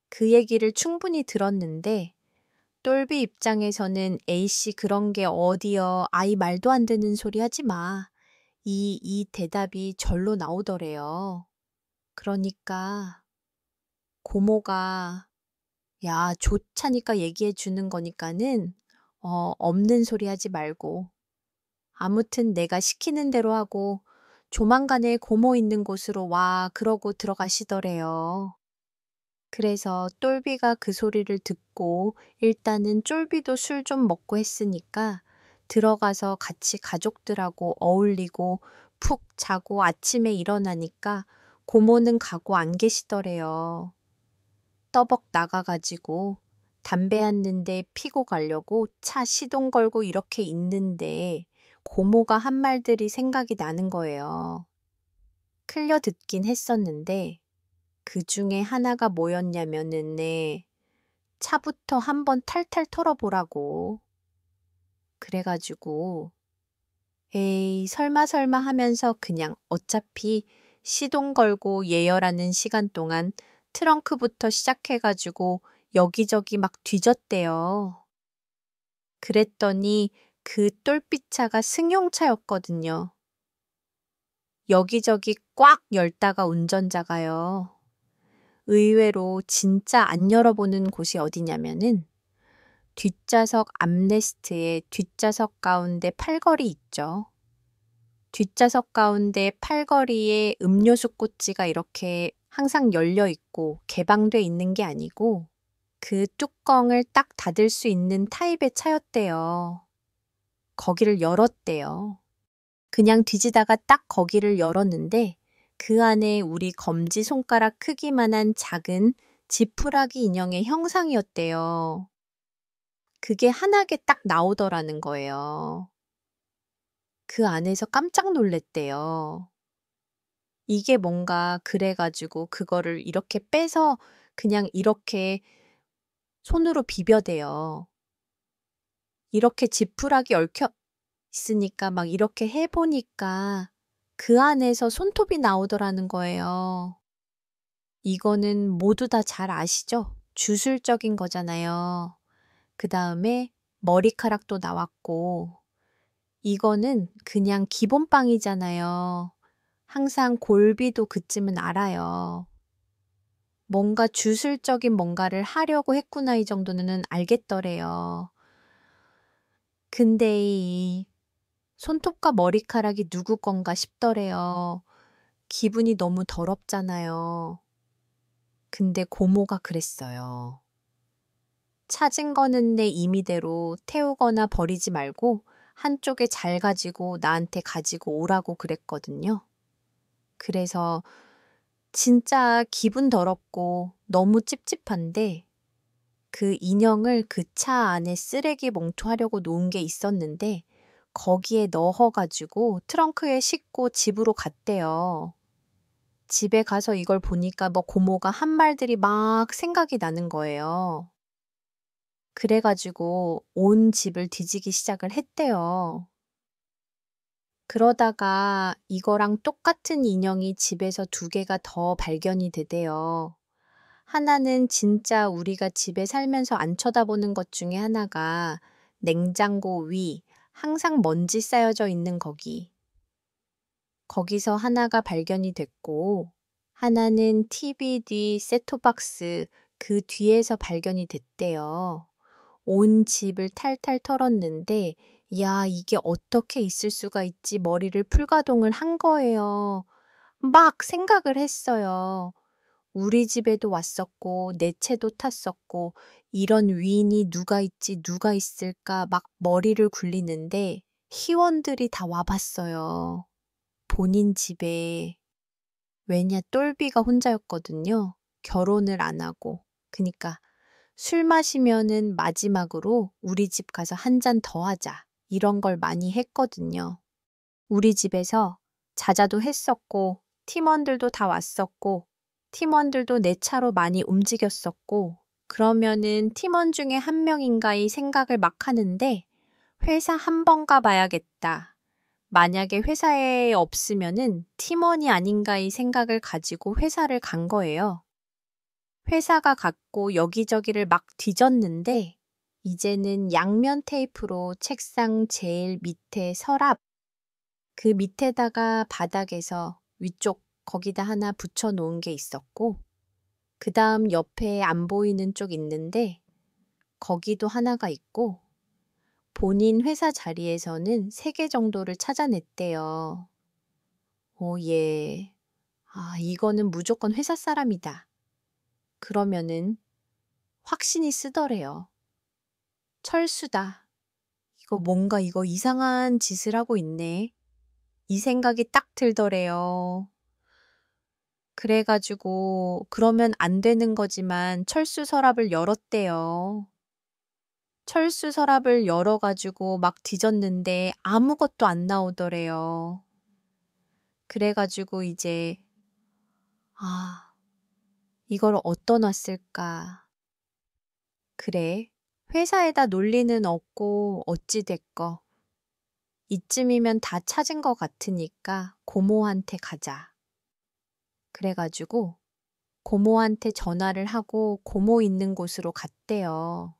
그 얘기를 충분히 들었는데 똘비 입장에서는 A씨 그런 게 어디여. 아이 말도 안 되는 소리 하지 마. 이 대답이 절로 나오더래요. 그러니까 고모가 야, 좋자니까 얘기해 주는 거니까는 없는 소리 하지 말고 아무튼 내가 시키는 대로 하고 조만간에 고모 있는 곳으로 와 그러고 들어가시더래요. 그래서 똘비가 그 소리를 듣고 일단은 쫄비도 술 좀 먹고 했으니까 들어가서 같이 가족들하고 어울리고 푹 자고 아침에 일어나니까 고모는 가고 안 계시더래요. 떠벅 나가가지고 담배 한 대 피고 가려고 차 시동 걸고 이렇게 있는데 고모가 한 말들이 생각이 나는 거예요. 클려 듣긴 했었는데 그 중에 하나가 뭐였냐면은 차부터 한번 탈탈 털어보라고. 그래가지고 에이 설마 하면서 그냥 어차피 시동 걸고 예열하는 시간 동안 트렁크부터 시작해가지고 여기저기 막 뒤졌대요. 그랬더니 그 똘삐차가 승용차였거든요. 여기저기 꽉 열다가 운전자가요. 의외로 진짜 안 열어보는 곳이 어디냐면은 뒷좌석 암레스트에 뒷좌석 가운데 팔걸이 있죠. 뒷좌석 가운데 팔걸이에 음료수 꼬치가 이렇게 항상 열려 있고 개방돼 있는 게 아니고 그 뚜껑을 딱 닫을 수 있는 타입의 차였대요. 거기를 열었대요. 그냥 뒤지다가 딱 거기를 열었는데 그 안에 우리 검지손가락 크기만한 작은 지푸라기 인형의 형상이었대요. 그게 환하게 딱 나오더라는 거예요. 그 안에서 깜짝 놀랬대요. 이게 뭔가 그래가지고 그거를 이렇게 빼서 그냥 이렇게 손으로 비벼대요. 이렇게 지푸라기 얽혀 있으니까 막 이렇게 해보니까 그 안에서 손톱이 나오더라는 거예요. 이거는 모두 다 잘 아시죠? 주술적인 거잖아요. 그 다음에 머리카락도 나왔고 이거는 그냥 기본빵이잖아요. 항상 골비도 그쯤은 알아요. 뭔가 주술적인 뭔가를 하려고 했구나 이 정도는 알겠더래요. 근데 이 손톱과 머리카락이 누구 건가 싶더래요. 기분이 너무 더럽잖아요. 근데 고모가 그랬어요. 찾은 거는 내 임의대로 태우거나 버리지 말고 한쪽에 잘 가지고 나한테 가지고 오라고 그랬거든요. 그래서 진짜 기분 더럽고 너무 찝찝한데 그 인형을 그 차 안에 쓰레기 봉투하려고 놓은 게 있었는데 거기에 넣어가지고 트렁크에 싣고 집으로 갔대요. 집에 가서 이걸 보니까 뭐 고모가 한 말들이 막 생각이 나는 거예요. 그래가지고 온 집을 뒤지기 시작을 했대요. 그러다가 이거랑 똑같은 인형이 집에서 2개가 더 발견이 되대요. 하나는 진짜 우리가 집에 살면서 안 쳐다보는 것 중에 하나가 냉장고 위, 항상 먼지 쌓여져 있는 거기. 거기서 하나가 발견이 됐고, 하나는 TV 뒤 셋톱박스 그 뒤에서 발견이 됐대요. 온 집을 탈탈 털었는데, 야, 이게 어떻게 있을 수가 있지? 머리를 풀가동을 한 거예요. 막 생각을 했어요. 우리 집에도 왔었고, 내 채도 탔었고, 이런 위인이 누가 있지, 누가 있을까 막 머리를 굴리는데, 희원들이 다 와봤어요. 본인 집에. 왜냐, 똘비가 혼자였거든요. 결혼을 안 하고. 그니까 술 마시면은 마지막으로 우리 집 가서 한 잔 더 하자. 이런 걸 많이 했거든요. 우리 집에서 자자도 했었고, 팀원들도 다 왔었고, 팀원들도 내 차로 많이 움직였었고, 그러면은 팀원 중에 한 명인가 이 생각을 막 하는데, 회사 한 번 가봐야겠다. 만약에 회사에 없으면은 팀원이 아닌가 이 생각을 가지고 회사를 간 거예요. 회사가 갔고 여기저기를 막 뒤졌는데, 이제는 양면 테이프로 책상 제일 밑에 서랍, 그 밑에다가 바닥에서 위쪽 거기다 하나 붙여 놓은 게 있었고, 그 다음 옆에 안 보이는 쪽 있는데, 거기도 하나가 있고, 본인 회사 자리에서는 3개 정도를 찾아냈대요. 오, 예. 아, 이거는 무조건 회사 사람이다. 그러면은 확신이 쓰더래요. 철수다. 이거 이상한 짓을 하고 있네. 이 생각이 딱 들더래요. 그래가지고 그러면 안 되는 거지만 철수 서랍을 열었대요. 철수 서랍을 열어가지고 막 뒤졌는데 아무것도 안 나오더래요. 그래가지고 이제 아, 이걸 어디다 놨을까? 그래, 회사에다 놀 리는 없고 어찌 됐거. 이쯤이면 다 찾은 것 같으니까 고모한테 가자. 그래가지고 고모한테 전화를 하고 고모 있는 곳으로 갔대요.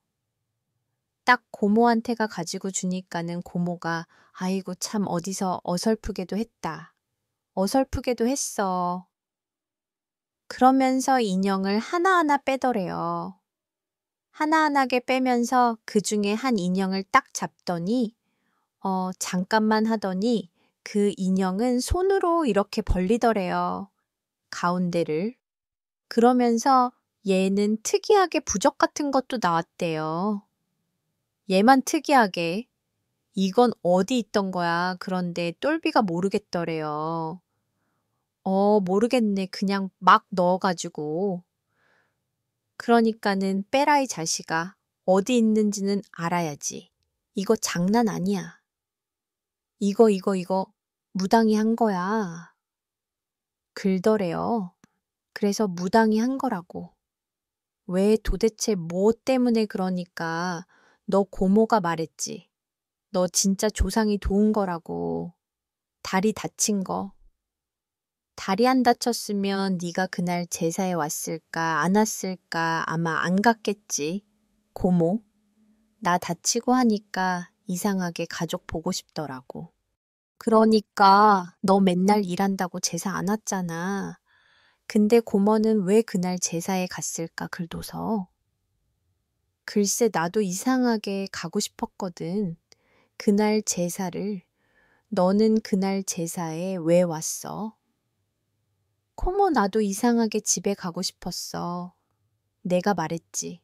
딱 고모한테가 가지고 주니까는 고모가 아이고 참 어디서 어설프게도 했다. 어설프게도 했어. 그러면서 인형을 하나하나 빼더래요. 하나하나게 빼면서 그 중에 한 인형을 딱 잡더니 잠깐만 하더니 그 인형은 손으로 이렇게 벌리더래요. 가운데를. 그러면서 얘는 특이하게 부적 같은 것도 나왔대요. 얘만 특이하게. 이건 어디 있던 거야. 그런데 똘비가 모르겠더래요. 모르겠네. 그냥 막 넣어가지고. 그러니까는 빼라 이 자식아. 어디 있는지는 알아야지. 이거 장난 아니야. 이거 무당이 한 거야. 글더래요. 그래서 무당이 한 거라고. 왜 도대체 뭐 때문에 그러니까 너 고모가 말했지. 너 진짜 조상이 도운 거라고. 다리 다친 거. 다리 안 다쳤으면 네가 그날 제사에 왔을까 안 왔을까 아마 안 갔겠지. 고모. 나 다치고 하니까 이상하게 가족 보고 싶더라고. 그러니까 너 맨날 일한다고 제사 안 왔잖아. 근데 고모는 왜 그날 제사에 갔을까 글도서. 글쎄 나도 이상하게 가고 싶었거든. 그날 제사를. 너는 그날 제사에 왜 왔어? 고모 나도 이상하게 집에 가고 싶었어. 내가 말했지.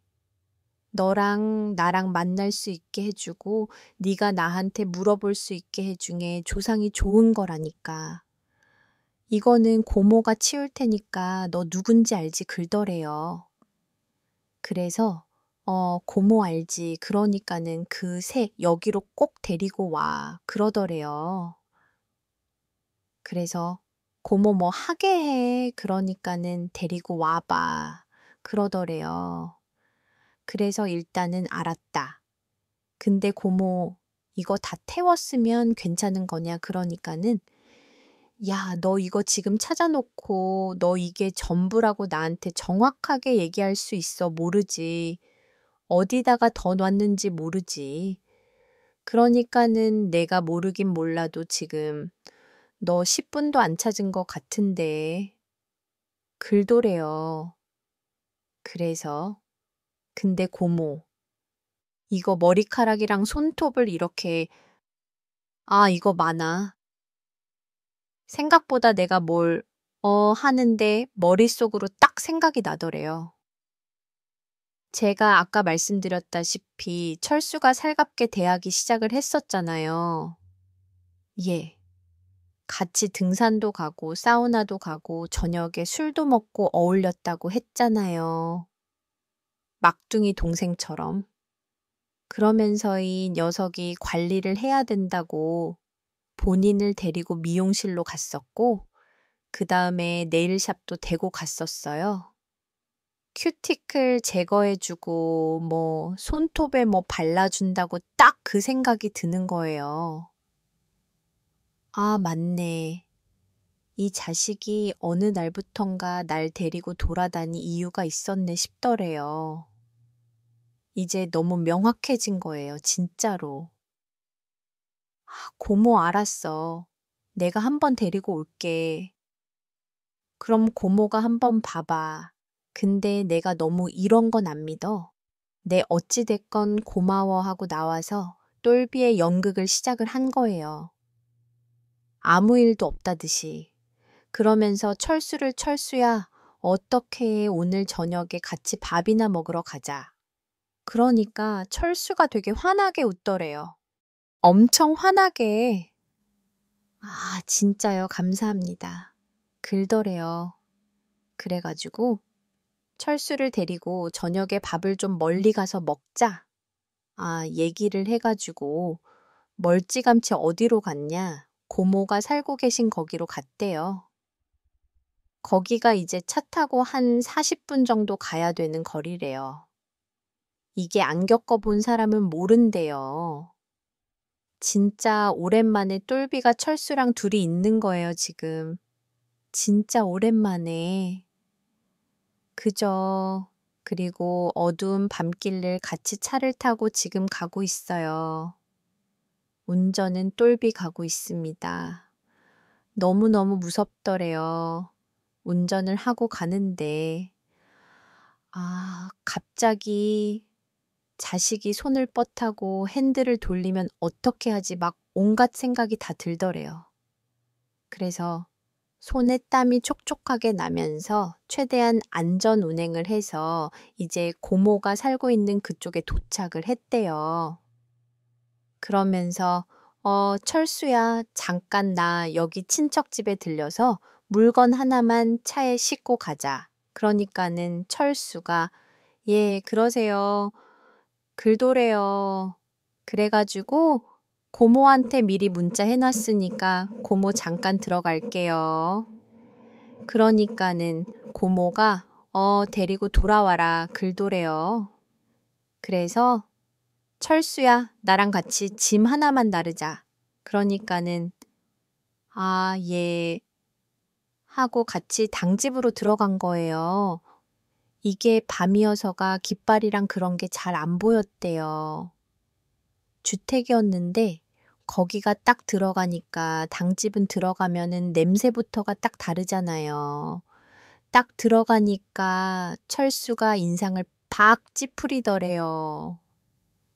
너랑 나랑 만날 수 있게 해주고 네가 나한테 물어볼 수 있게 해준 게 조상이 좋은 거라니까. 이거는 고모가 치울 테니까 너 누군지 알지 글더래요. 그래서 고모 알지. 그러니까는 그 새 여기로 꼭 데리고 와. 그러더래요. 그래서 고모 뭐 하게 해. 그러니까는 데리고 와봐. 그러더래요. 그래서 일단은 알았다. 근데 고모 이거 다 태웠으면 괜찮은 거냐 그러니까는 야, 너 이거 지금 찾아놓고 너 이게 전부라고 나한테 정확하게 얘기할 수 있어 모르지. 어디다가 더 놨는지 모르지. 그러니까는 내가 모르긴 몰라도 지금 너 10분도 안 찾은 것 같은데 글도래요. 그래서 근데 고모 이거 머리카락이랑 손톱을 이렇게 이거 많아. 생각보다 내가 뭘 하는데 머릿속으로 딱 생각이 나더래요. 제가 아까 말씀드렸다시피 철수가 살갑게 대하기 시작을 했었잖아요. 예. 같이 등산도 가고 사우나도 가고 저녁에 술도 먹고 어울렸다고 했잖아요. 막둥이 동생처럼. 그러면서 이 녀석이 관리를 해야 된다고 본인을 데리고 미용실로 갔었고, 그 다음에 네일샵도 대고 갔었어요. 큐티클 제거해주고, 손톱에 발라준다고 딱 그 생각이 드는 거예요. 아, 맞네. 이 자식이 어느 날부턴가 날 데리고 돌아다니 이유가 있었네 싶더래요. 이제 너무 명확해진 거예요, 진짜로. 고모 알았어. 내가 한번 데리고 올게. 그럼 고모가 한번 봐봐. 근데 내가 너무 이런 건 안 믿어. 내 어찌됐건 고마워하고 나와서 똘비의 연극을 시작을 한 거예요. 아무 일도 없다듯이. 그러면서 철수야, 어떻게 해? 오늘 저녁에 같이 밥이나 먹으러 가자. 그러니까 철수가 되게 환하게 웃더래요. 엄청 환하게. 아, 진짜요? 감사합니다. 글더래요. 그래가지고 철수를 데리고 저녁에 밥을 좀 멀리 가서 먹자. 아, 얘기를 해가지고 멀찌감치 어디로 갔냐? 고모가 살고 계신 거기로 갔대요. 거기가 이제 차 타고 한 40분 정도 가야 되는 거리래요. 이게 안 겪어본 사람은 모른대요. 진짜 오랜만에 똘비가 철수랑 둘이 있는 거예요, 지금. 진짜 오랜만에. 그죠. 그리고 어두운 밤길을 같이 차를 타고 지금 가고 있어요. 운전은 똘비 가고 있습니다. 너무너무 무섭더래요. 운전을 하고 가는데, 갑자기 자식이 손을 뻗하고 핸들을 돌리면 어떻게 하지 막 온갖 생각이 다 들더래요. 그래서 손에 땀이 촉촉하게 나면서 최대한 안전 운행을 해서 이제 고모가 살고 있는 그쪽에 도착을 했대요. 그러면서 철수야, 잠깐 나 여기 친척 집에 들려서 물건 하나만 차에 싣고 가자. 그러니까는 철수가 예, 그러세요. 글도래요. 그래가지고 고모한테 미리 문자 해놨으니까 고모 잠깐 들어갈게요. 그러니까는 고모가 데리고 돌아와라 글도래요. 그래서 철수야, 나랑 같이 짐 하나만 나르자. 그러니까는 예 하고 같이 당집으로 들어간 거예요. 이게 밤이어서가 깃발이랑 그런 게 잘 안 보였대요. 주택이었는데 거기가 딱 들어가니까 당집은 들어가면은 냄새부터가 딱 다르잖아요. 딱 들어가니까 철수가 인상을 팍 찌푸리더래요.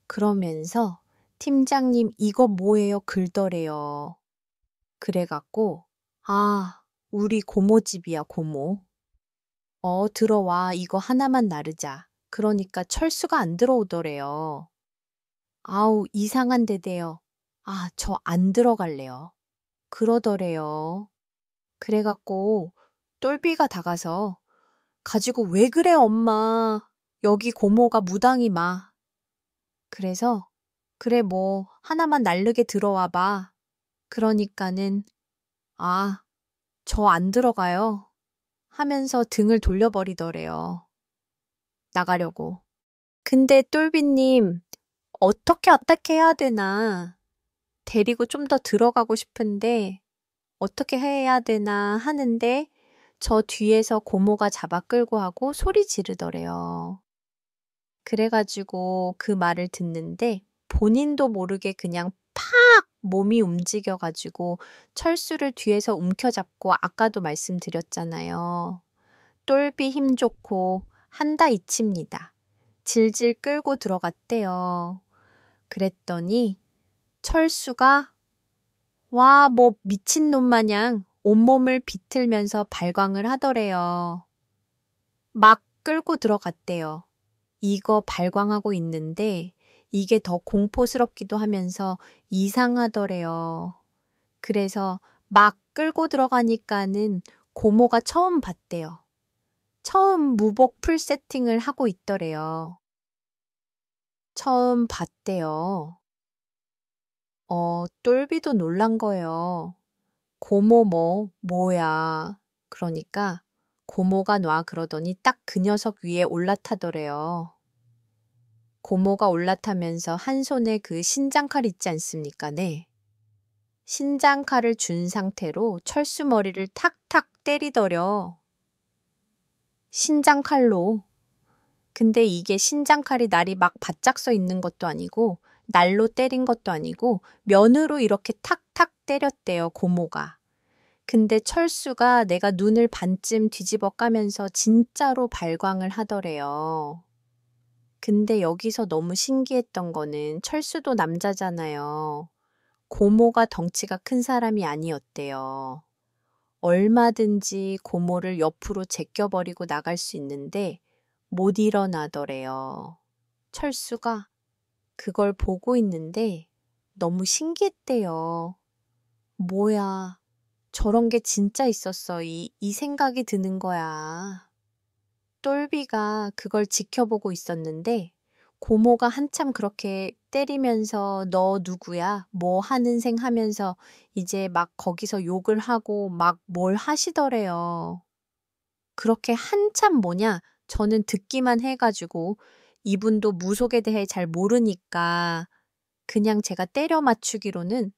그러면서 팀장님 이거 뭐예요? 글더래요. 그래갖고 우리 고모 집이야 고모. 들어와 이거 하나만 나르자. 그러니까 철수가 안 들어오더래요. 아우 이상한 데대요. 저 안 들어갈래요. 그러더래요. 그래갖고 똘비가 다가서 가지고 왜 그래 엄마. 여기 고모가 무당이 마. 그래서 그래 뭐 하나만 날르게 들어와 봐. 그러니까는 저 안 들어가요. 하면서 등을 돌려버리더래요. 나가려고. 근데 똘비님 어떻게 해야 되나. 데리고 좀 더 들어가고 싶은데 어떻게 해야 되나 하는데 저 뒤에서 고모가 잡아 끌고 하고 소리 지르더래요. 그래가지고 그 말을 듣는데 본인도 모르게 그냥 팍 몸이 움직여가지고 철수를 뒤에서 움켜잡고 아까도 말씀드렸잖아요. 똘비 힘 좋고 한다 이칩니다. 질질 끌고 들어갔대요. 그랬더니 철수가 뭐 미친놈 마냥 온몸을 비틀면서 발광을 하더래요. 막 끌고 들어갔대요. 이거 발광하고 있는데 이게 더 공포스럽기도 하면서 이상하더래요. 그래서 막 끌고 들어가니까는 고모가 처음 봤대요. 처음 무복 풀 세팅을 하고 있더래요. 처음 봤대요. 똘비도 놀란 거예요. 고모 뭐야. 그러니까 고모가 놔 그러더니 딱 그 녀석 위에 올라타더래요. 고모가 올라타면서 한 손에 그 신장칼 있지 않습니까? 네. 신장칼을 준 상태로 철수 머리를 탁탁 때리더려. 신장칼로. 근데 이게 신장칼이 날이 막 바짝 서 있는 것도 아니고 날로 때린 것도 아니고 면으로 이렇게 탁탁 때렸대요, 고모가. 근데 철수가 내가 눈을 반쯤 뒤집어 까면서 진짜로 발광을 하더래요. 근데 여기서 너무 신기했던 거는 철수도 남자잖아요. 고모가 덩치가 큰 사람이 아니었대요. 얼마든지 고모를 옆으로 제껴버리고 나갈 수 있는데 못 일어나더래요. 철수가 그걸 보고 있는데 너무 신기했대요. 뭐야, 저런 게 진짜 있었어. 이 생각이 드는 거야. 똘비가 그걸 지켜보고 있었는데 고모가 한참 그렇게 때리면서 너 누구야? 뭐 하는 생 하면서 이제 막 거기서 욕을 하고 막 뭘 하시더래요. 그렇게 한참 뭐냐? 저는 듣기만 해가지고 이분도 무속에 대해 잘 모르니까 그냥 제가 때려 맞추기로는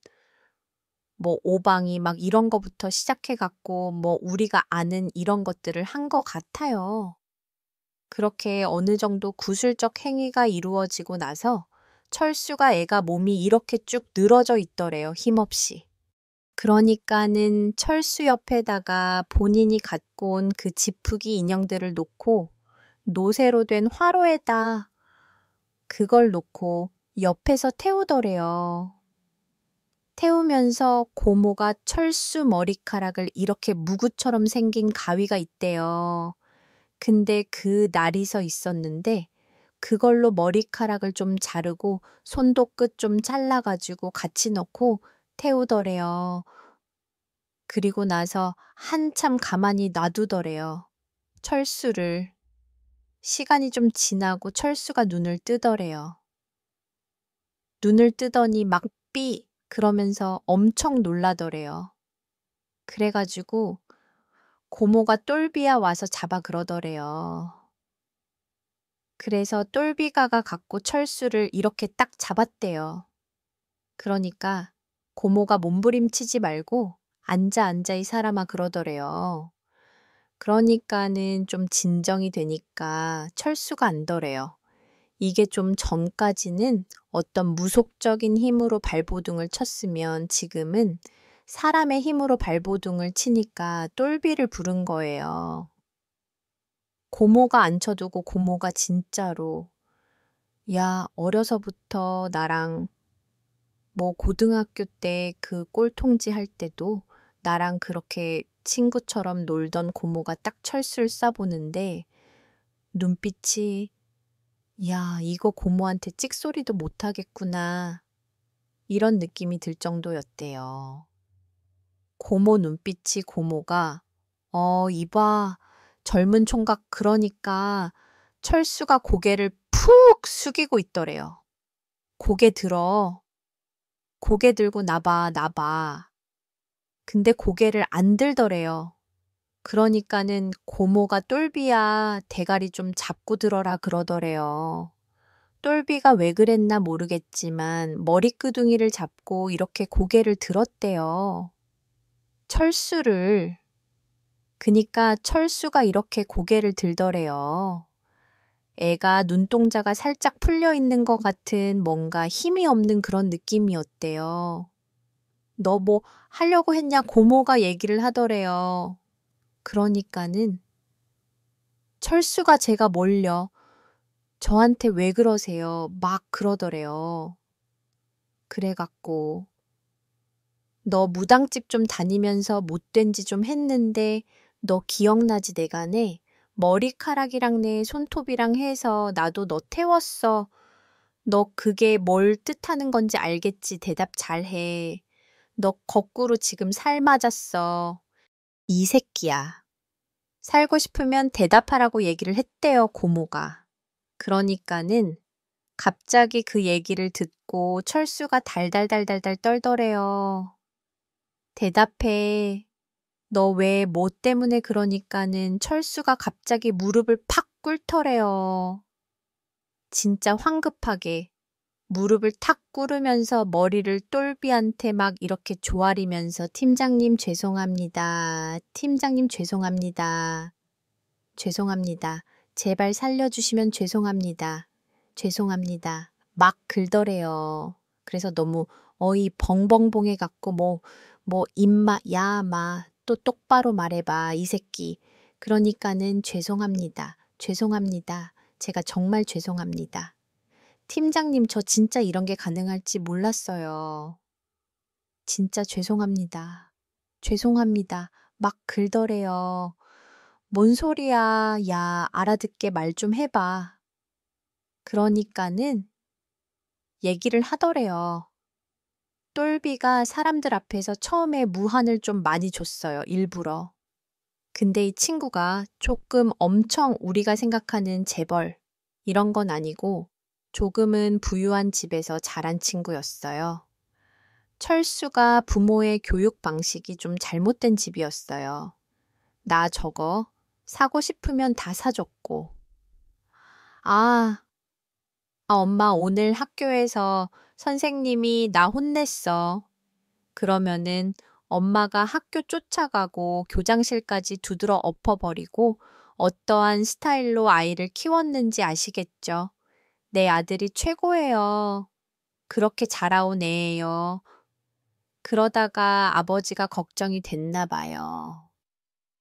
뭐 오방이 막 이런 거부터 시작해갖고 뭐 우리가 아는 이런 것들을 한 것 같아요. 그렇게 어느 정도 구술적 행위가 이루어지고 나서 철수가 애가 몸이 이렇게 쭉 늘어져 있더래요, 힘없이. 그러니까는 철수 옆에다가 본인이 갖고 온 그 지푸기 인형들을 놓고 노새로 된 화로에다 그걸 놓고 옆에서 태우더래요. 태우면서 고모가 철수 머리카락을 이렇게 무구처럼 생긴 가위가 있대요. 근데 그 날이 서 있었는데 그걸로 머리카락을 좀 자르고 손도 끝 좀 잘라가지고 같이 넣고 태우더래요. 그리고 나서 한참 가만히 놔두더래요. 철수를. 시간이 좀 지나고 철수가 눈을 뜨더래요. 눈을 뜨더니 막 삐! 그러면서 엄청 놀라더래요. 그래가지고 고모가 똘비야 와서 잡아 그러더래요. 그래서 똘비가가 갖고 철수를 이렇게 딱 잡았대요. 그러니까 고모가 몸부림치지 말고 앉아 이 사람아 그러더래요. 그러니까는 좀 진정이 되니까 철수가 안더래요. 이게 좀 전까지는 어떤 무속적인 힘으로 발버둥을 쳤으면 지금은 사람의 힘으로 발버둥을 치니까 똘비를 부른 거예요. 고모가 앉혀두고 고모가 진짜로 야, 어려서부터 나랑 뭐 고등학교 때 그 꼴통지 할 때도 나랑 그렇게 친구처럼 놀던 고모가 딱 철수를 쏴보는데 눈빛이 야, 이거 고모한테 찍소리도 못하겠구나. 이런 느낌이 들 정도였대요. 고모 눈빛이 고모가 이봐. 젊은 총각 그러니까 철수가 고개를 푹 숙이고 있더래요. 고개 들어. 고개 들고 나봐. 근데 고개를 안 들더래요. 그러니까는 고모가 똘비야 대가리 좀 잡고 들어라 그러더래요. 똘비가 왜 그랬나 모르겠지만 머리끄둥이를 잡고 이렇게 고개를 들었대요. 철수를. 그니까 철수가 이렇게 고개를 들더래요. 애가 눈동자가 살짝 풀려 있는 것 같은 뭔가 힘이 없는 그런 느낌이었대요. 너 뭐 하려고 했냐 고모가 얘기를 하더래요. 그러니까는 철수가 제가 뭘요? 저한테 왜 그러세요? 막 그러더래요. 그래갖고 너 무당집 좀 다니면서 못된 지 좀 했는데 너 기억나지 내가네? 머리카락이랑 내 손톱이랑 해서 나도 너 태웠어. 너 그게 뭘 뜻하는 건지 알겠지? 대답 잘해. 너 거꾸로 지금 살 맞았어. 이 새끼야. 살고 싶으면 대답하라고 얘기를 했대요, 고모가. 그러니까는 갑자기 그 얘기를 듣고 철수가 달달달달달 떨더래요. 대답해. 너 왜 뭐 때문에 그러니까는 철수가 갑자기 무릎을 팍 꿇더래요. 진짜 황급하게 무릎을 탁 꿇으면서 머리를 똘비한테 막 이렇게 조아리면서 팀장님 죄송합니다. 팀장님 죄송합니다. 죄송합니다. 제발 살려주시면 죄송합니다. 죄송합니다. 막 긁더래요. 그래서 너무 어이 벙벙벙해 갖고 임마, 야, 마, 또 똑바로 말해봐, 이 새끼. 그러니까는 죄송합니다. 죄송합니다. 제가 정말 죄송합니다. 팀장님, 저 진짜 이런 게 가능할지 몰랐어요. 진짜 죄송합니다. 죄송합니다. 막 긁더래요. 뭔 소리야. 야, 알아듣게 말 좀 해봐. 그러니까는 얘기를 하더래요. 똘비가 사람들 앞에서 처음에 무한을 좀 많이 줬어요, 일부러. 근데 이 친구가 조금 엄청 우리가 생각하는 재벌, 이런 건 아니고 조금은 부유한 집에서 자란 친구였어요. 철수가 부모의 교육 방식이 좀 잘못된 집이었어요. 나 저거 사고 싶으면 다 사줬고. 엄마 오늘 학교에서 선생님이 나 혼냈어. 그러면은 엄마가 학교 쫓아가고 교장실까지 두드러 엎어버리고 어떠한 스타일로 아이를 키웠는지 아시겠죠? 내 아들이 최고예요. 그렇게 자라온 애예요. 그러다가 아버지가 걱정이 됐나 봐요.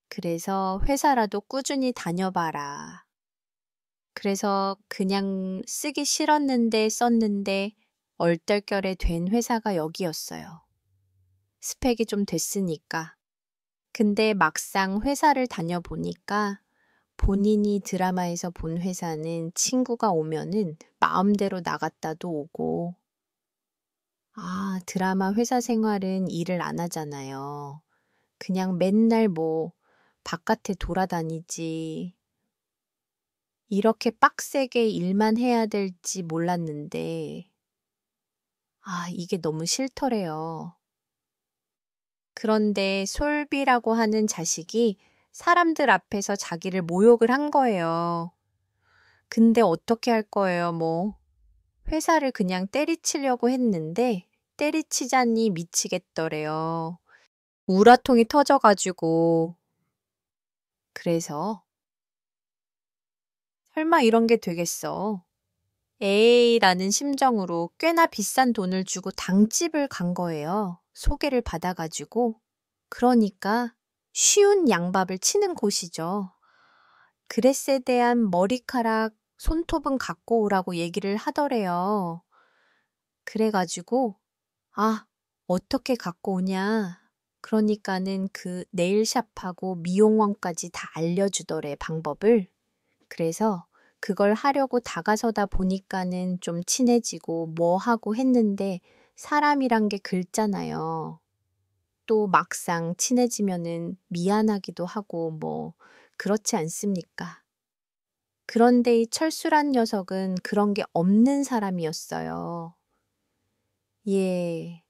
그래서 회사라도 꾸준히 다녀봐라. 그래서 그냥 쓰기 싫었는데 썼는데 얼떨결에 된 회사가 여기였어요. 스펙이 좀 됐으니까. 근데 막상 회사를 다녀보니까 본인이 드라마에서 본 회사는 친구가 오면은 마음대로 나갔다도 오고, 드라마 회사 생활은 일을 안 하잖아요. 그냥 맨날 바깥에 돌아다니지. 이렇게 빡세게 일만 해야 될지 몰랐는데, 이게 너무 싫더래요. 그런데 솔비라고 하는 자식이 사람들 앞에서 자기를 모욕을 한 거예요. 근데 어떻게 할 거예요, 회사를 그냥 때리치려고 했는데 때리치자니 미치겠더래요. 우라통이 터져가지고. 그래서 설마 이런 게 되겠어. 에이라는 심정으로 꽤나 비싼 돈을 주고 당집을 간 거예요. 소개를 받아가지고. 그러니까 쉬운 양밥을 치는 곳이죠. 그레스에 대한 머리카락, 손톱은 갖고 오라고 얘기를 하더래요. 그래가지고 어떻게 갖고 오냐. 그러니까는 그 네일샵하고 미용원까지 다 알려주더래, 방법을. 그래서 그걸 하려고 다가서다 보니까는 좀 친해지고 뭐 하고 했는데 사람이란 게 긁잖아요. 또 막상 친해지면은 미안하기도 하고 그렇지 않습니까? 그런데 이 철수란 녀석은 그런 게 없는 사람이었어요. 예,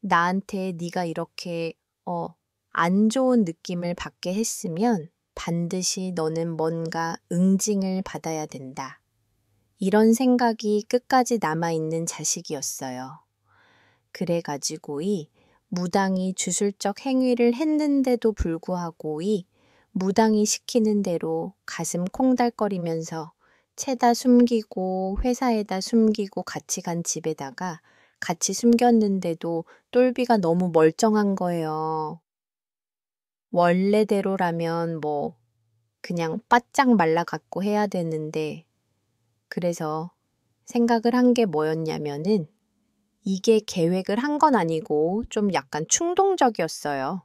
나한테 네가 이렇게 안 좋은 느낌을 받게 했으면 반드시 너는 뭔가 응징을 받아야 된다. 이런 생각이 끝까지 남아있는 자식이었어요. 그래가지고 무당이 주술적 행위를 했는데도 불구하고 무당이 시키는 대로 가슴 콩달거리면서 채다 숨기고 회사에다 숨기고 같이 간 집에다가 같이 숨겼는데도 똘비가 너무 멀쩡한 거예요. 원래대로라면 그냥 바짝 말라갖고 해야 되는데 그래서 생각을 한 게 뭐였냐면은 이게 계획을 한 건 아니고 좀 약간 충동적이었어요.